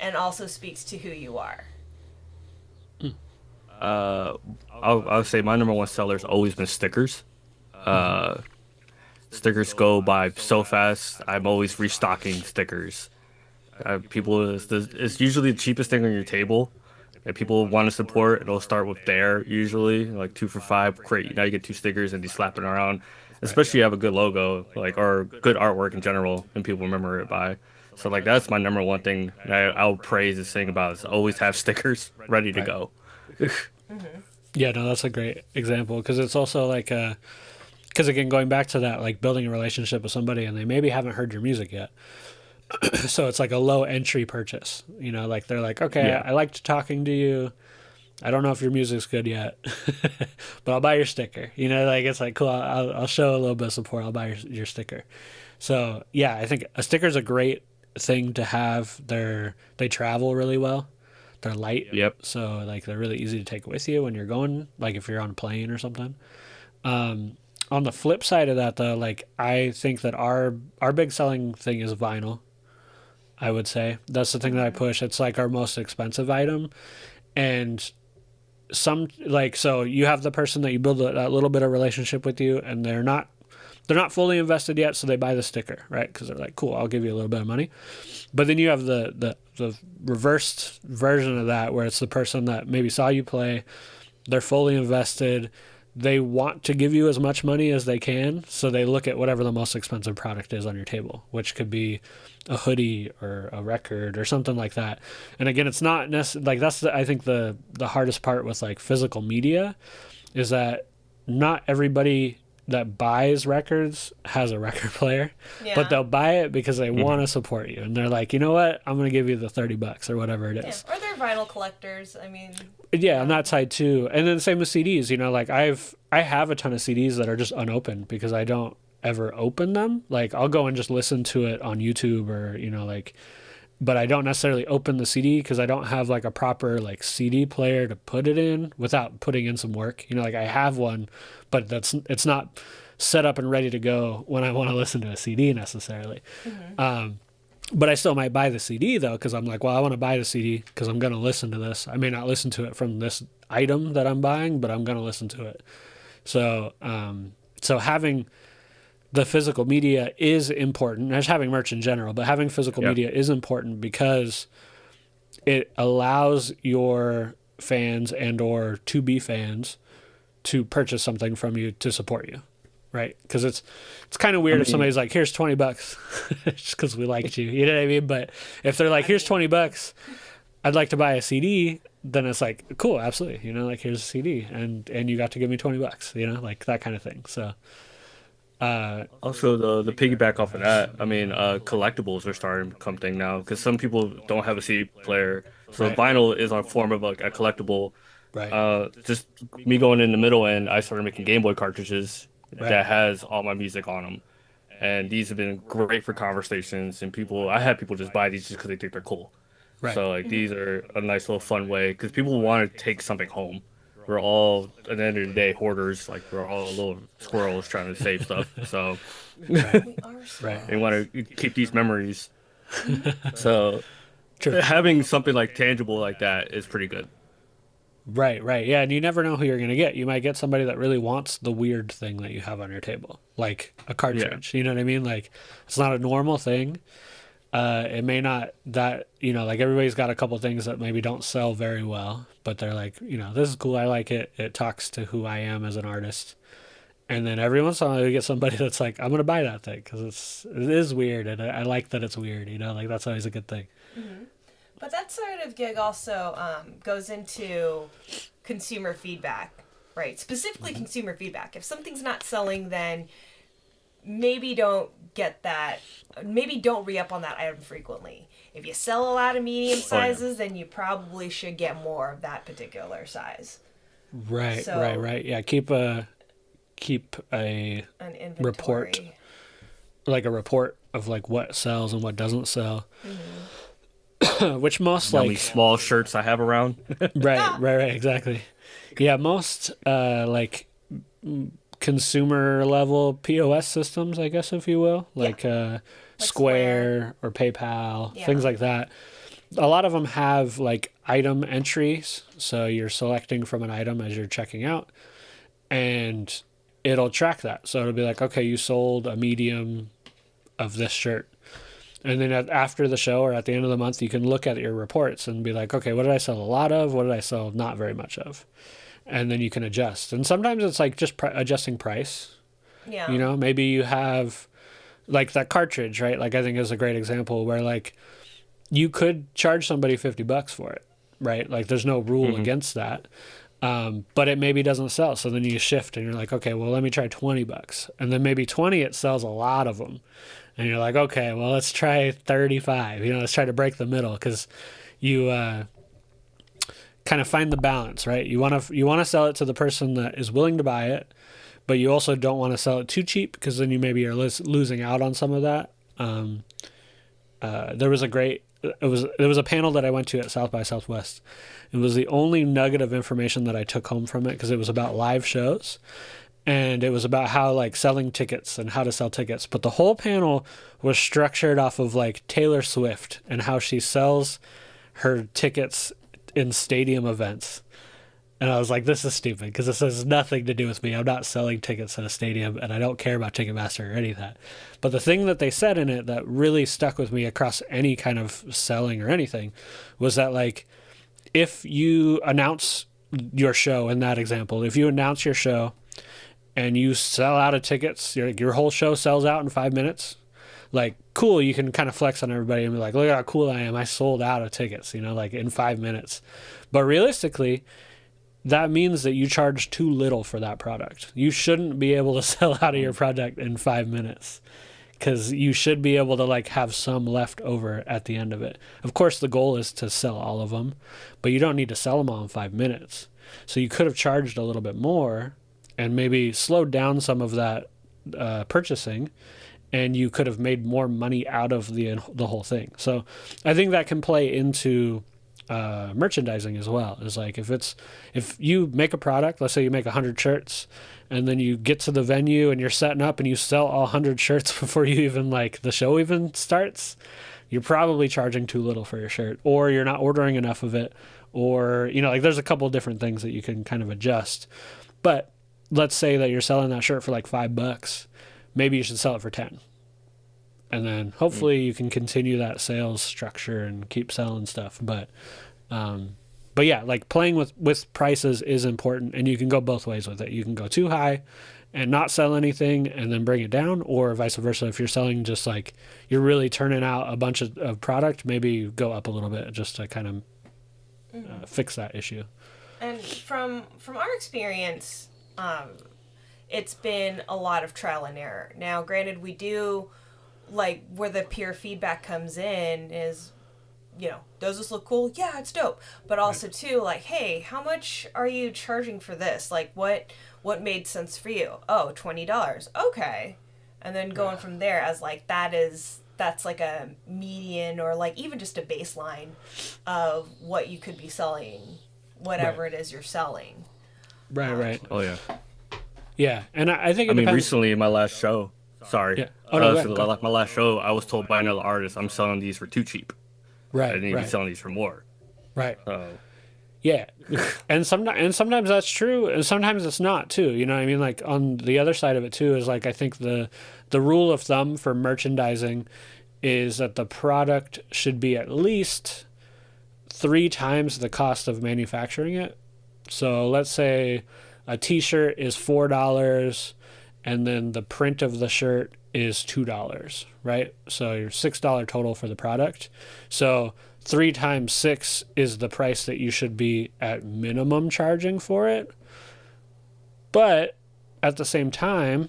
and also speaks to who you are? I'll say my number one seller's always been stickers. Stickers go by so fast. I'm always restocking stickers. It's usually the cheapest thing on your table. If people want to support, it'll start with there usually, like 2 for $5. Great, now you get 2 stickers and you slap it around. Especially if you have a good logo, like, or good artwork in general, and people remember it by. So like that's my number one thing I'll praise and sing about is always have stickers ready to go. Yeah, no, that's a great example, because it's also like because again, going back to that, like building a relationship with somebody and they maybe haven't heard your music yet. So it's like a low entry purchase, you know, like they're like, okay, I liked talking to you. I don't know if your music's good yet, but I'll buy your sticker. You know, like it's like, cool, I'll show a little bit of support. I'll buy your sticker. So yeah, I think a sticker's a great thing to have. They travel really well. They're light. Yep. So like they're really easy to take with you when you're going, like if you're on a plane or something. On the flip side of that though, like I think that our big selling thing is vinyl. I would say that's the thing that I push. It's like our most expensive item. And so you have the person that you build that little bit of relationship with you, and they're not fully invested yet, so they buy the sticker, right? Because they're like, cool, I'll give you a little bit of money. But then you have the reversed version of that, where it's the person that maybe saw you play, they're fully invested, they want to give you as much money as they can, so they look at whatever the most expensive product is on your table, which could be a hoodie or a record or something like that. And again, it's not necessarily like that's I think the hardest part with like physical media is that not everybody that buys records has a record player, but they'll buy it because they want to support you, and they're like, you know what, I'm gonna give you the $30 or whatever it is. Or they're vinyl collectors. I mean, on that side too. And then the same with CDs. You know, like I have a ton of CDs that are just unopened because I don't ever open them. Like I'll go and just listen to it on YouTube or, you know, like, but I don't necessarily open the CD because I don't have like a proper like CD player to put it in without putting in some work. You know, like I have one, but it's not set up and ready to go when I want to listen to a CD necessarily. But I still might buy the CD though, because I'm like, well, I want to buy the CD because I'm going to listen to this. I may not listen to it from this item that I'm buying, but I'm going to listen to it. So, so having the physical media is important, as having merch in general, but having physical media is important because it allows your fans and or to be fans to purchase something from you to support you, right? Because it's kind of weird if somebody's like, here's $20 just because we liked you, you know what I mean? But if they're like, here's $20, I'd like to buy a CD, then it's like, cool, absolutely, you know, like here's a CD and you got to give me $20, you know, like that kind of thing. So Also, the piggyback off of that, I mean, collectibles are starting to become thing now because some people don't have a CD player, so Right. vinyl is a form of like a collectible. right. Just me going in the middle end, I started making Game Boy cartridges Right. that has all my music on them, and these have been great for conversations. And I had people just buy these just because they think they're cool. Right. So like these are a nice little fun way because people want to take something home. We're all at the end of the day hoarders, like we're all little squirrels trying to save stuff. So We are Right. they want to keep these memories. So True. having something like tangible like that is pretty good. Right. Yeah, and you never know who you're going to get. You might get somebody that really wants the weird thing that you have on your table, like a cartridge. You know what I mean? Like, it's not a normal thing. It may not that, you know, like everybody's got a couple things that maybe don't sell very well, but they're like, you know, this is cool. I like it. It talks to who I am as an artist. And then every once in a while you get somebody that's like, I'm going to buy that thing because it is weird. And I like that it's weird, you know, like that's always a good thing. But that sort of gig also goes into consumer feedback, right? Specifically consumer feedback. If something's not selling, then maybe don't get that. Maybe don't re-up on that item frequently. If you sell a lot of medium sizes, then you probably should get more of that particular size. Right. Yeah, keep a An inventory. report. Like a report of like what sells and what doesn't sell. Which most How many like small shirts I have around? right, exactly. Yeah, most like consumer level POS systems, I guess, if you will, like Square or PayPal, things like that. A lot of them have like item entries, so you're selecting from an item as you're checking out, and it'll track that. So it'll be like, okay, you sold a medium of this shirt. And then after the show or at the end of the month, you can look at your reports and be like, okay, what did I sell a lot of? What did I sell not very much of? And then you can adjust. And sometimes it's like just adjusting price. Yeah. You know, maybe you have like that cartridge, right? Like I think is a great example where like you could charge somebody $50 for it, right? Like there's no rule against that. But it maybe doesn't sell. So then you shift and you're like, okay, well, let me try $20. And then maybe 20, it sells a lot of them. And you're like, okay, well, let's try 35. You know, let's try to break the middle because you kind of find the balance, right? You want to sell it to the person that is willing to buy it, but you also don't want to sell it too cheap because then you maybe are losing out on some of that. There was a panel that I went to at South by Southwest. It was the only nugget of information that I took home from it because it was about live shows. And it was about how like selling tickets and how to sell tickets. But the whole panel was structured off of like Taylor Swift and how she sells her tickets in stadium events. And I was like, this is stupid because this has nothing to do with me. I'm not selling tickets at a stadium and I don't care about Ticketmaster or any of that. But the thing that they said in it that really stuck with me across any kind of selling or anything was that like if you announce your show in that example, if you announce your show and you sell out of tickets, your whole show sells out in 5 minutes, like, cool, you can kind of flex on everybody and be like, look at how cool I am. I sold out of tickets, you know, like in 5 minutes. But realistically, that means that you charge too little for that product. You shouldn't be able to sell out of your product in 5 minutes because you should be able to like have some left over at the end of it. Of course, the goal is to sell all of them, but you don't need to sell them all in 5 minutes. So you could have charged a little bit more and maybe slowed down some of that purchasing, and you could have made more money out of the whole thing. So I think that can play into merchandising as well. Is like if you make a product, let's say you make 100 shirts, and then you get to the venue and you're setting up and you sell all 100 shirts before you even like the show even starts, you're probably charging too little for your shirt, or you're not ordering enough of it, or you know, like there's a couple of different things that you can kind of adjust. But let's say that you're selling that shirt for like $5, maybe you should sell it for 10. And then hopefully you can continue that sales structure and keep selling stuff. But yeah, like playing with prices is important, and you can go both ways with it. You can go too high and not sell anything and then bring it down, or vice versa. If you're selling just like you're really turning out a bunch of product, maybe you go up a little bit just to kind of fix that issue. And from our experience, it's been a lot of trial and error. Now, granted, we do like where the peer feedback comes in is, does this look cool? Yeah, it's dope. But also too, like, hey, how much are you charging for this? Like, what made sense for you? Oh, $20. Okay. And then going from there as like that's like a median or like even just a baseline of what you could be selling, whatever it is you're selling. Right. Oh yeah. Yeah, and I think recently in my last show, sorry. Yeah. Oh, no, like my last show, I was told by another artist, I'm selling these for too cheap. Right. I need to be selling these for more. Right. Yeah, and sometimes that's true, and sometimes it's not too. You know what I mean? Like on the other side of it too is like I think the rule of thumb for merchandising is that the product should be at least 3 times the cost of manufacturing it. So let's say a t-shirt is $4 and then the print of the shirt is $2, right? So your $6 total for the product. So 3 times 6 is the price that you should be at minimum charging for it. But at the same time,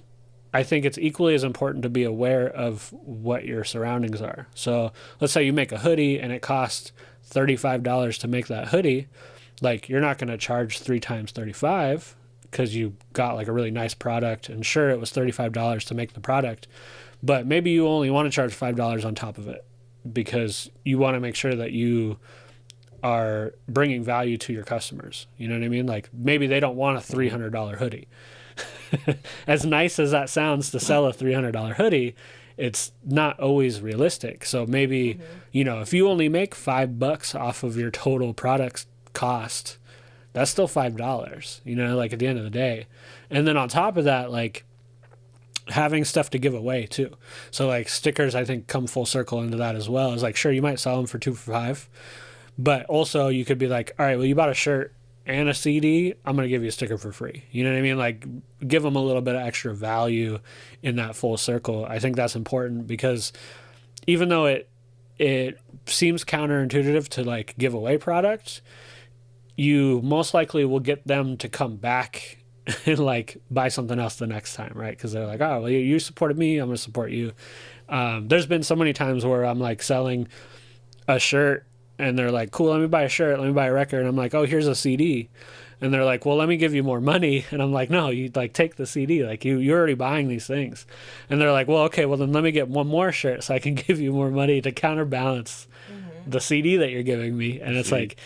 I think it's equally as important to be aware of what your surroundings are. So let's say you make a hoodie and it costs $35 to make that hoodie. Like you're not going to charge 3 times 35 because you got like a really nice product, and sure, it was $35 to make the product, but maybe you only want to charge $5 on top of it because you want to make sure that you are bringing value to your customers. You know what I mean? Like maybe they don't want a $300 hoodie. As nice as that sounds to sell a $300 hoodie, it's not always realistic. So maybe, if you only make $5 off of your total product cost, that's still $5, like at the end of the day. And then on top of that, like having stuff to give away too. So like stickers, I think come full circle into that as well. It's like, sure, you might sell them for 2 for $5, but also you could be like, all right, well, you bought a shirt and a CD, I'm going to give you a sticker for free. You know what I mean? Like give them a little bit of extra value in that full circle. I think that's important because even though it seems counterintuitive to like give away products, you most likely will get them to come back and like buy something else the next time, right? Because they're like, oh, well, you supported me, I'm going to support you. There's been so many times where I'm like selling a shirt and they're like, cool, let me buy a shirt, let me buy a record. And I'm like, oh, here's a CD. And they're like, well, let me give you more money. And I'm like, no, you like take the CD. Like you're already buying these things. And they're like, well, okay, well then let me get one more shirt so I can give you more money to counterbalance the CD that you're giving me. And it's like,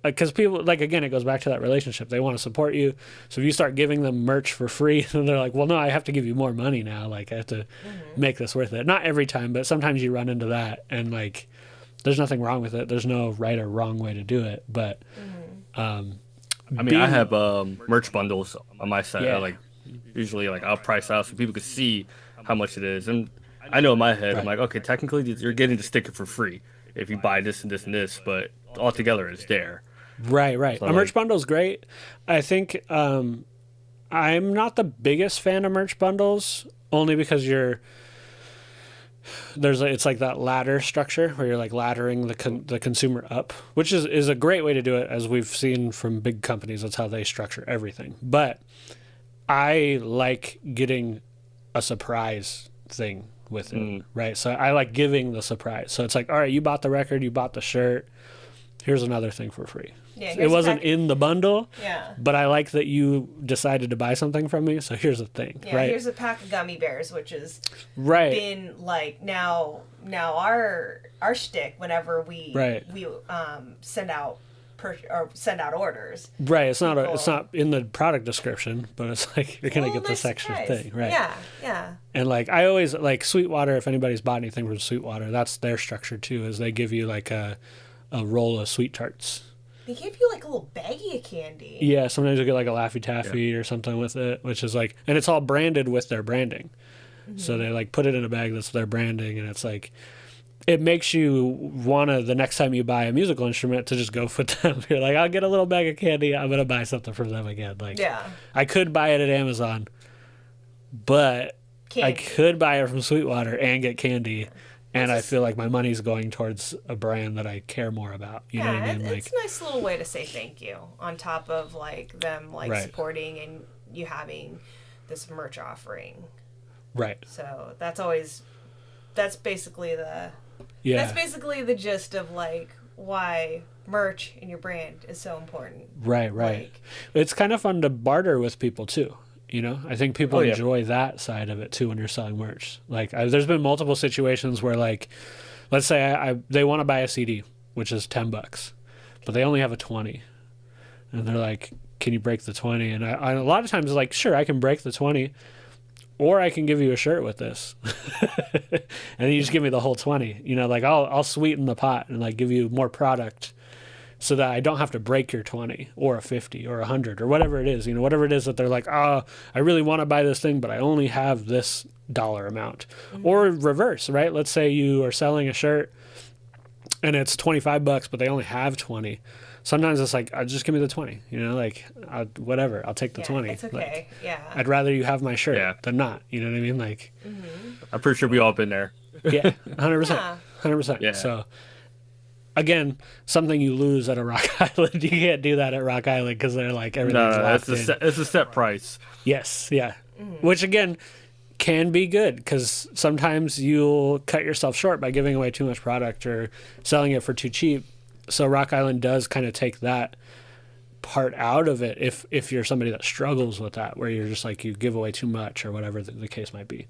because people, like, again, it goes back to that relationship. They want to support you. So if you start giving them merch for free, and they're like, well, no, I have to give you more money now. Like I have to make this worth it. Not every time, but sometimes you run into that. And like, there's nothing wrong with it. There's no right or wrong way to do it. But, I have merch bundles on my site. Yeah. Like usually like I'll price out so people can see how much it is. And I know in my head, I'm like, okay, technically you're getting the sticker for free if you buy this and this and this, but altogether it's there. Right. So a merch bundle is great. I think I'm not the biggest fan of merch bundles, only because it's like that ladder structure where you're like laddering the consumer up, which is a great way to do it, as we've seen from big companies. That's how they structure everything. But I like getting a surprise thing with it, right? So I like giving the surprise. So it's like, all right, you bought the record, you bought the shirt, here's another thing for free. Yeah, it wasn't in the bundle, but I like that you decided to buy something from me, so here's a thing, right? Here's a pack of gummy bears, which has been like now our shtick whenever we send out orders. Right, it's not in the product description, but it's like you're gonna get this extra thing, right? Yeah. And like I always like Sweetwater. If anybody's bought anything from Sweetwater, that's their structure too. Is they give you like a roll of sweet tarts. They give you like a little baggie of candy. Yeah, sometimes you'll get like a Laffy Taffy or something with it, which is like, and it's all branded with their branding. So they like put it in a bag that's their branding, and it's like it makes you wanna the next time you buy a musical instrument to just go for them. You're like, I'll get a little bag of candy. I'm gonna buy something from them again. Like, Yeah. I could buy it at Amazon, but I Candy. could buy it from Sweetwater and get candy. And I This is- feel like my money's going towards a brand that I care more about. You know what I mean? it's Like, a nice little way to say thank you on top of like them like Right. supporting and you having this merch offering. right. So that's basically the Yeah. that's basically the gist of like why merch in your brand is so important. Right. Like, It's kind of fun to barter with people too. You know, I think people Oh, yeah. enjoy that side of it too when you're selling merch. Like, there's been multiple situations where, like, let's say they want to buy a CD, which is $10, but they only have a 20, and they're like, "Can you break the 20?" And I a lot of times, like, sure, I can break the 20, or I can give you a shirt with this, and you just give me the whole 20. You know, like I'll sweeten the pot and like give you more product, so that I don't have to break your 20 or a 50 or 100 or whatever it is, you know, whatever it is that they're like, oh, I really want to buy this thing, but I only have this dollar amount. Or reverse, right? Let's say you are selling a shirt and it's $25, but they only have 20. Sometimes it's like, just give me the 20, you know, like whatever, I'll take the yeah, 20. it's okay. Like, Yeah. I'd rather you have my shirt Yeah. than not, you know what I mean? Like, I'm pretty sure we all been there. yeah, 100%. Yeah. 100%. Yeah. So, again, something you lose at a Rock Island, you can't do that at Rock Island because they're like everything's No, locked it's in. it's a set price. Yes, yeah. Which again can be good because sometimes you'll cut yourself short by giving away too much product or selling it for too cheap. So Rock Island does kind of take that part out of it if you're somebody that struggles with that, where you're just like you give away too much or whatever the case might be.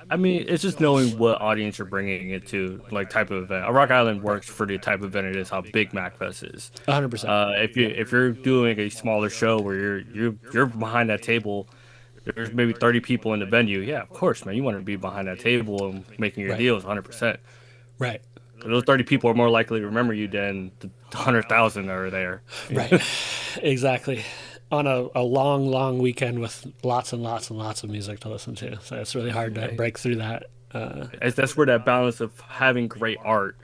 I mean, it's just knowing what audience you're bringing it to, like type of event. A Rock Island works for the type of event it is. How big MacFest is. 100%. If you're doing a smaller show where you're behind that table, there's maybe 30 people in the venue. Yeah, of course, man. You want to be behind that table and making your Right. deals 100%. Right. Those 30 people are more likely to remember you than the 100,000 that are there. Right. Exactly. On a long weekend with lots and lots and lots of music to listen to. So it's really hard to break through that. That's where that balance of having great art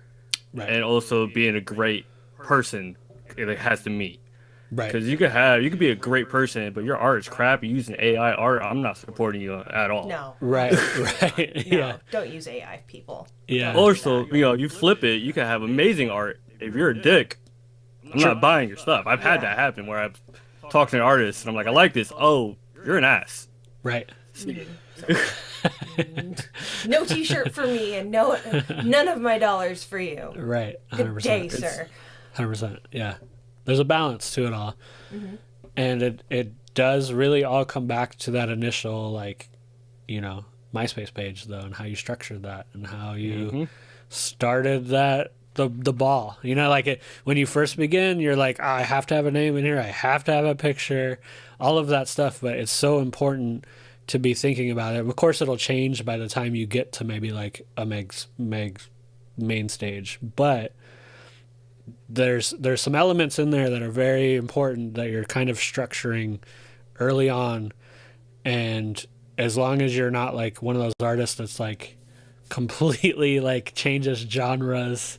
Right. and also being a great person it has to meet. Right. Because you could be a great person, but your art is crap. You're using AI art. I'm not supporting you at all. No. Right. Right. No. Yeah. Don't use AI, people. Yeah. Also, you flip it. You can have amazing art. If you're a dick, I'm not buying your stuff. I've had that happen where I've talked to an artist and I'm like, I like this. Oh, you're an ass. Right. No T-shirt for me, and none of my dollars for you. Right. Good 100%. day, It's- sir. 100%. Yeah. There's a balance to it all. And it does really all come back to that initial, like, you know, MySpace page, though, and how you structured that and how you started that, the ball. You know, like when you first begin, you're like, I have to have a name in here. I have to have a picture, all of that stuff. But it's so important to be thinking about it. Of course, it'll change by the time you get to maybe like a Meg's main stage. But there's some elements in there that are very important that you're kind of structuring early on, and as long as you're not like one of those artists that's like completely like changes genres,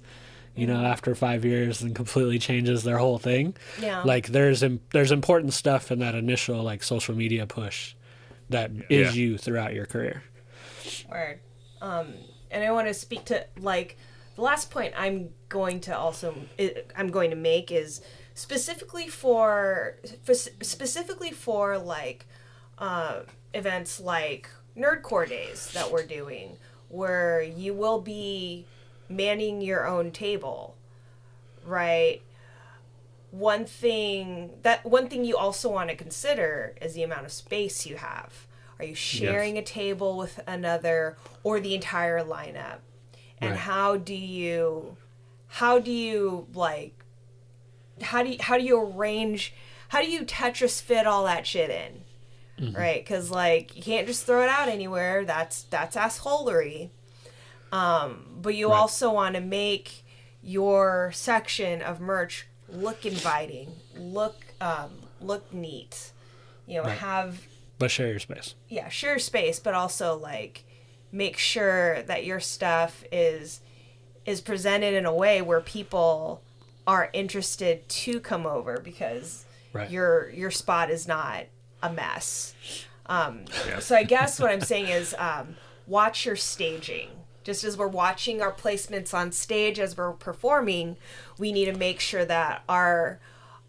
you know, after 5 years and completely changes their whole thing. Yeah. Like there's important stuff in that initial like social media push that is you throughout your career. Word. And I want to speak to like the last point I'm going to make is specifically for like events like Nerdcore Days that we're doing, where you will be manning your own table, right? One thing you also want to consider is the amount of space you have. Are you sharing a table with another or the entire lineup? And Right. how do you Tetris fit all that shit in? Right? Because like you can't just throw it out anywhere. That's assholery. But you also want to make your section of merch look inviting, look neat. You know, Right. have But share your space. share space, but also like make sure that your stuff is presented in a way where people are interested to come over because your spot is not a mess. So I guess what I'm saying is watch your staging. Just as we're watching our placements on stage as we're performing, we need to make sure that our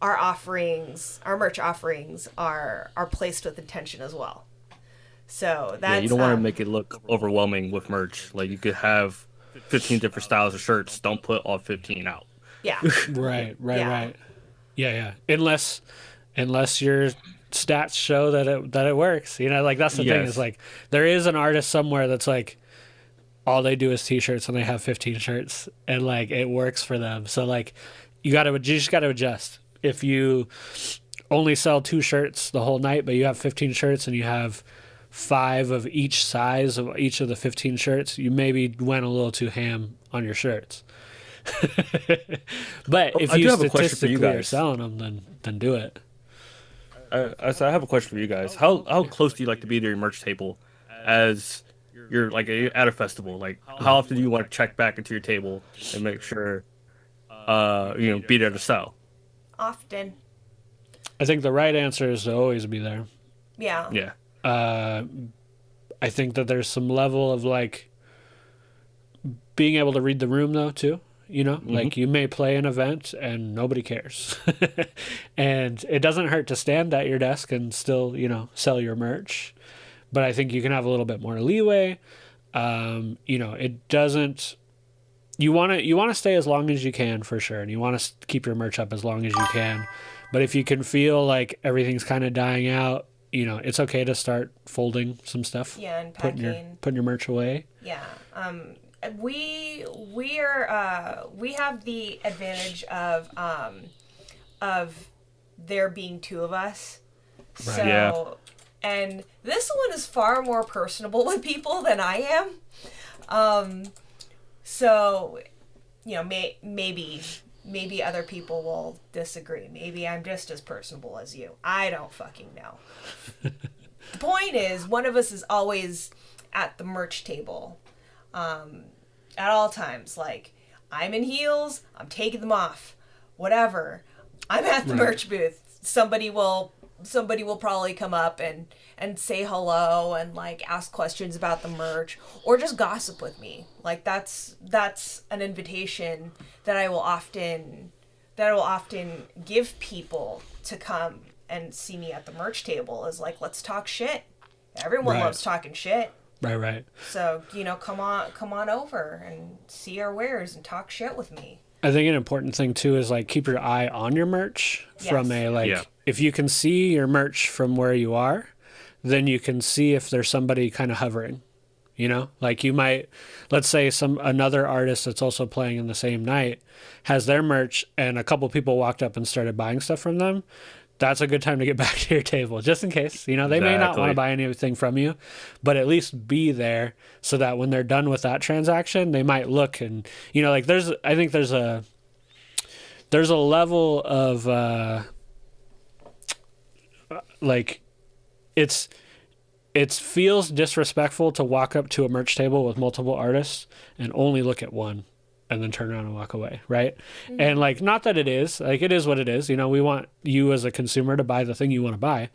merch offerings are placed with intention as well. So that's you don't want to make it look overwhelming with merch. Like you could have 15 different styles of shirts. Don't put all 15 out. Yeah. Right. Yeah. Unless your stats show that it works. Like that's the thing is like there is an artist somewhere that's like all they do is t-shirts and they have 15 shirts and like it works for them. So like you just gotta adjust. If you only sell 2 shirts the whole night, but you have 15 shirts and you have 5 of each size of each of the 15 shirts, you maybe went a little too ham on your shirts. But if you statistically are selling them, then do it. So I have a question for you guys. How close do you like to be to your merch table as you're like at a festival? Like how often do you want to check back into your table and make sure be there to sell? Often. I think the right answer is to always be there. Yeah. I think that there's some level of like being able to read the room though too. Like you may play an event and nobody cares. And it doesn't hurt to stand at your desk and still, sell your merch. But I think you can have a little bit more leeway. It doesn't, you want to stay as long as you can for sure. And you want to keep your merch up as long as you can. But if you can feel like everything's kind of dying out, it's okay to start folding some stuff. Yeah, and packing. Putting your merch away. Yeah. We have the advantage of there being 2 of us. Right. So, yeah. And this one is far more personable with people than I am. So, maybe other people will disagree. Maybe I'm just as personable as you. I don't fucking know. The point is, one of us is always at the merch table. At all times. Like, I'm in heels, I'm taking them off. Whatever. I'm at the merch booth. Somebody will probably come up and say hello and like ask questions about the merch or just gossip with me. Like that's an invitation that I will often give people to come and see me at the merch table is like, let's talk shit. Everyone loves talking shit. Right. So, come on over and see our wares and talk shit with me. I think an important thing too is like keep your eye on your merch from if you can see your merch from where you are, then you can see if there's somebody kind of hovering. Like you might, let's say another artist that's also playing in the same night has their merch and a couple people walked up and started buying stuff from them. That's a good time to get back to your table, just in case. They may not want to buy anything from you, but at least be there so that when they're done with that transaction, they might look and, I think there's a level of, it feels disrespectful to walk up to a merch table with multiple artists and only look at one and then turn around and walk away, right? Mm-hmm. And like, not that it is, like it is what it is. We want you as a consumer to buy the thing you want to buy.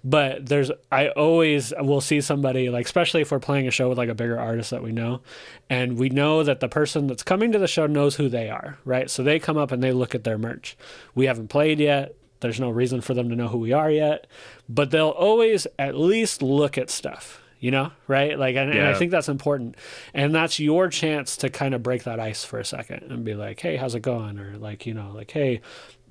But I always will see somebody, like, especially if we're playing a show with like a bigger artist that we know, and we know that the person that's coming to the show knows who they are, right? So they come up and they look at their merch. We haven't played yet. There's no reason for them to know who we are yet, but they'll always at least look at stuff. Right? Like, and I think that's important. And that's your chance to kind of break that ice for a second and be like, hey, how's it going? Or like, like, hey,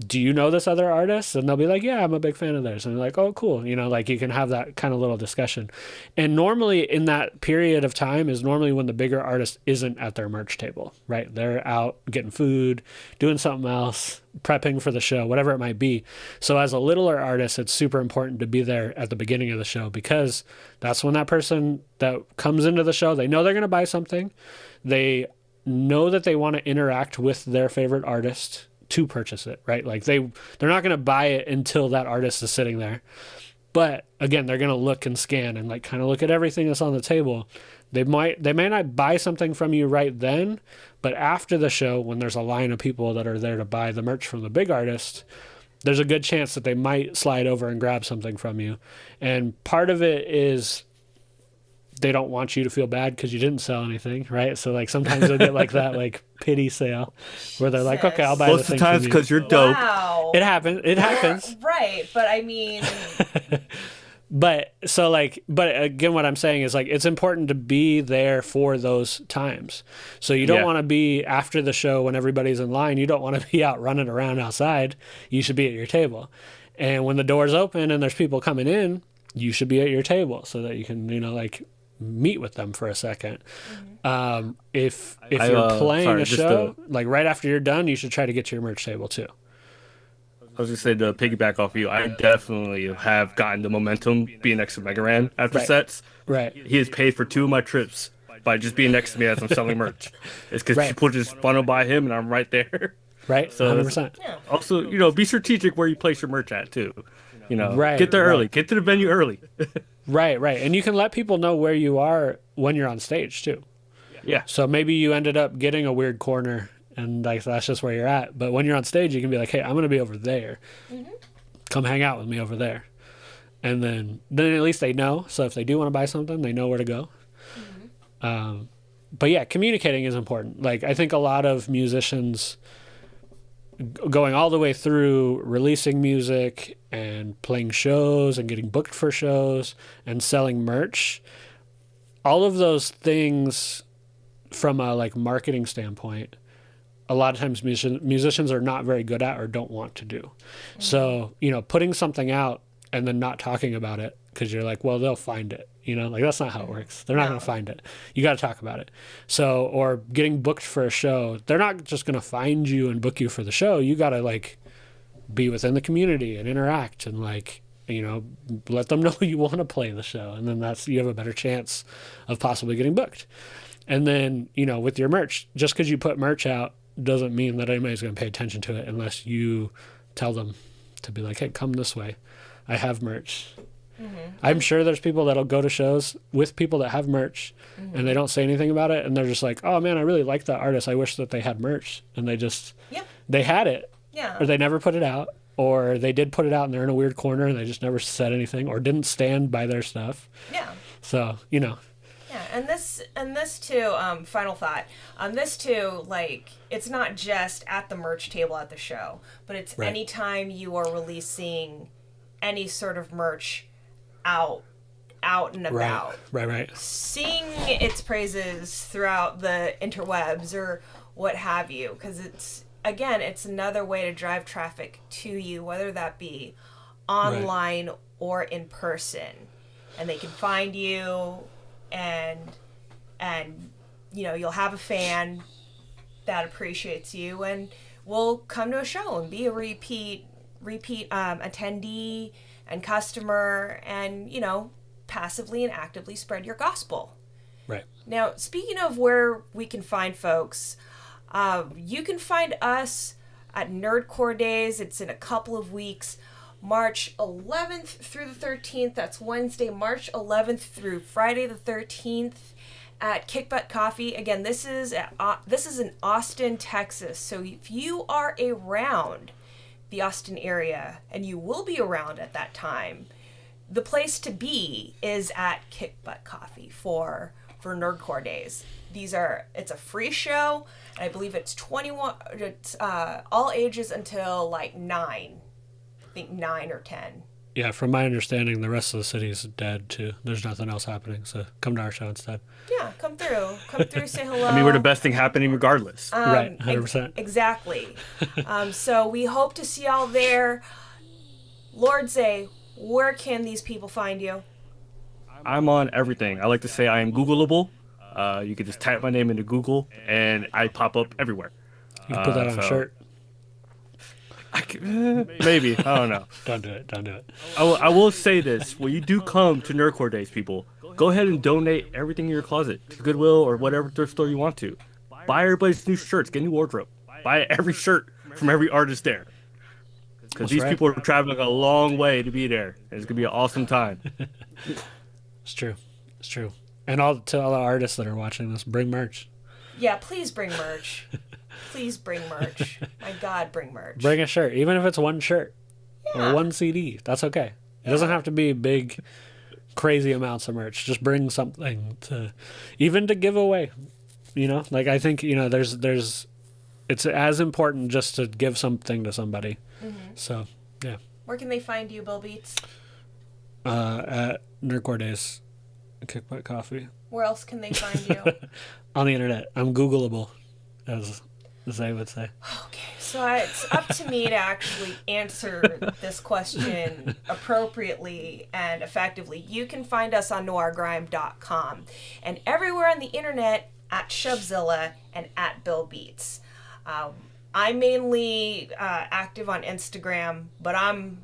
do you know this other artist? And they'll be like, yeah, I'm a big fan of theirs. And they're like, oh, cool. Like you can have that kind of little discussion. And normally in that period of time is normally when the bigger artist isn't at their merch table, right? They're out getting food, doing something else, prepping for the show, whatever it might be. So as a littler artist, it's super important to be there at the beginning of the show because that's when that person that comes into the show, they know they're going to buy something. They know that they want to interact with their favorite artist to purchase it, right? Like they're not going to buy it until that artist is sitting there. But again, they're going to look and scan and like kind of look at everything that's on the table. They may not buy something from you right then, but after the show, when there's a line of people that are there to buy the merch from the big artist, there's a good chance that they might slide over and grab something from you. And part of it is they don't want you to feel bad because you didn't sell anything, right? So like sometimes they'll get like that like pity sale where they're like, okay, I'll buy most the of thing the times from you. because you're dope. Wow. It happens. Right, but I mean, But again, what I'm saying is like it's important to be there for those times. So you don't want to be after the show when everybody's in line. You don't want to be out running around outside. You should be at your table. And when the doors open and there's people coming in, you should be at your table so that you can, like meet with them for a second. If you're playing a show, like right after you're done, you should try to get to your merch table too. I was gonna say, to piggyback off you, I definitely have gotten the momentum being next to Mega Ran after sets. Right. He has paid for 2 of my trips by just being next to me as I'm selling merch. It's because people just funnel by him and I'm right there. Right. So 100%. also, be strategic where you place your merch at too. Right, Get there right. early. Get to the venue early. Right. And you can let people know where you are when you're on stage too. Yeah. So maybe you ended up getting a weird corner and like that's just where you're at. But when you're on stage, you can be like, hey, I'm going to be over there. Come hang out with me over there. And then at least they know. So if they do want to buy something, they know where to go. But yeah, communicating is important. Like I think a lot of musicians going all the way through releasing music and playing shows and getting booked for shows and selling merch, all of those things from a like marketing standpoint, a lot of times musicians are not very good at or don't want to do. So, putting something out and then not talking about it because you're like, well, they'll find it. Like that's not how it works. They're not going to find it. You got to talk about it. So, or getting booked for a show, they're not just going to find you and book you for the show. You got to like be within the community and interact and like, let them know you want to play the show. And then you have a better chance of possibly getting booked. And then, with your merch, just because you put merch out doesn't mean that anybody's going to pay attention to it unless you tell them to be like, hey, come this way. I have merch. I'm sure there's people that'll go to shows with people that have merch and they don't say anything about it. And they're just like, oh man, I really like that artist. I wish that they had merch. And they had it. Yeah. Or they never put it out. Or they did put it out and they're in a weird corner and they just never said anything or didn't stand by their stuff. Yeah. So, Yeah, and this too, final thought. This too, like, it's not just at the merch table at the show, but it's anytime you are releasing any sort of merch out and about. Right. Sing its praises throughout the interwebs or what have you, because it's another way to drive traffic to you, whether that be online or in person. And they can find you and you'll have a fan that appreciates you and will come to a show and be a repeat attendee and customer and passively and actively spread your gospel. Right. Now, speaking of where we can find folks, you can find us at Nerdcore Dayz. It's in a couple of weeks, March 11th through the 13th. That's Wednesday, March 11th through Friday the 13th at Kick Butt Coffee. Again, this is in Austin, Texas. So if you are around the Austin area, and you will be around at that time, the place to be is at Kick Butt Coffee for Nerdcore Dayz. It's a free show, and I believe it's 21. It's all ages until like 9. I think 9 or 10. Yeah, from my understanding, the rest of the city is dead too. There's nothing else happening, so come to our show instead. Yeah, come through, say hello. I mean, we're the best thing happening regardless. Right, 100%. Exactly. So we hope to see y'all there. Lord Zay, where can these people find you? I'm on everything. I like to say I am Googleable. You can just type my name into Google, and I pop up everywhere. You can put that on a shirt. Maybe. I don't know. Don't do it. I will say this. When you do come to Nerdcore Dayz, people, go ahead and donate everything in your closet to Goodwill or whatever thrift store you want to. Buy everybody's new shirts. Get a new wardrobe. Buy every shirt from every artist there. Because these people are traveling a long way to be there. And it's going to be an awesome time. It's true. And to all the artists that are watching this, bring merch. Yeah, please bring merch. Please bring merch. My God, bring merch. Bring a shirt, even if it's one shirt or one CD. That's okay. It doesn't have to be big, crazy amounts of merch. Just bring something to give away. Like I think there's it's as important just to give something to somebody. So yeah. Where can they find you, Bill Beats? At Nerdcore Dayz, Kick Butt Coffee. Where else can they find you? On the internet. I'm Googleable, as they would say. Okay, so it's up to me to actually answer this question appropriately and effectively. You can find us on noirgrime.com and everywhere on the internet at Shovzilla and at Bill Beats. I'm mainly active on Instagram, but I'm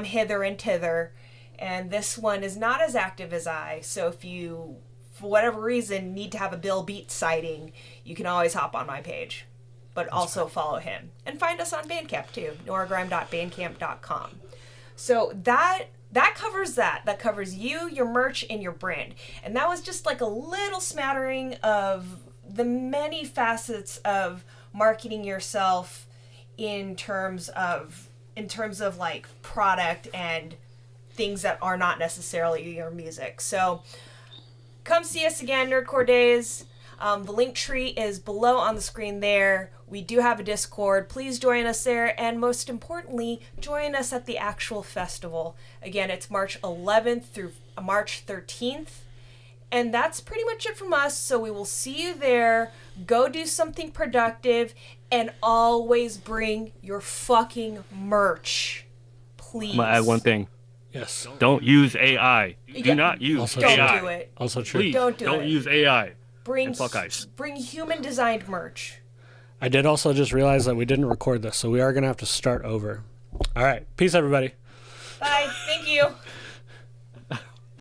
hither and thither, and this one is not as active as I. So if you, for whatever reason, need to have a Bill Beats sighting, you can always hop on my page. But also follow him. And find us on Bandcamp too, noirgrime.bandcamp.com. So that covers that. That covers you, your merch, and your brand. And that was just like a little smattering of the many facets of marketing yourself in terms of like product and things that are not necessarily your music. So come see us again, Nerdcore Dayz. The link tree is below on the screen there. We do have a Discord. Please join us there. And most importantly, join us at the actual festival. Again, it's March 11th through March 13th. And that's pretty much it from us. So we will see you there. Go do something productive. And always bring your fucking merch. Please. I'm going to add one thing. Yes. Don't use AI. Do not use Also AI. Don't do it. Also true. Please, Don't do it. don't use AI. Bring fuck ice. Bring human designed merch. I did also just realize that we didn't record this, so we are going to have to start over. All right. Peace, everybody. Bye. Thank you.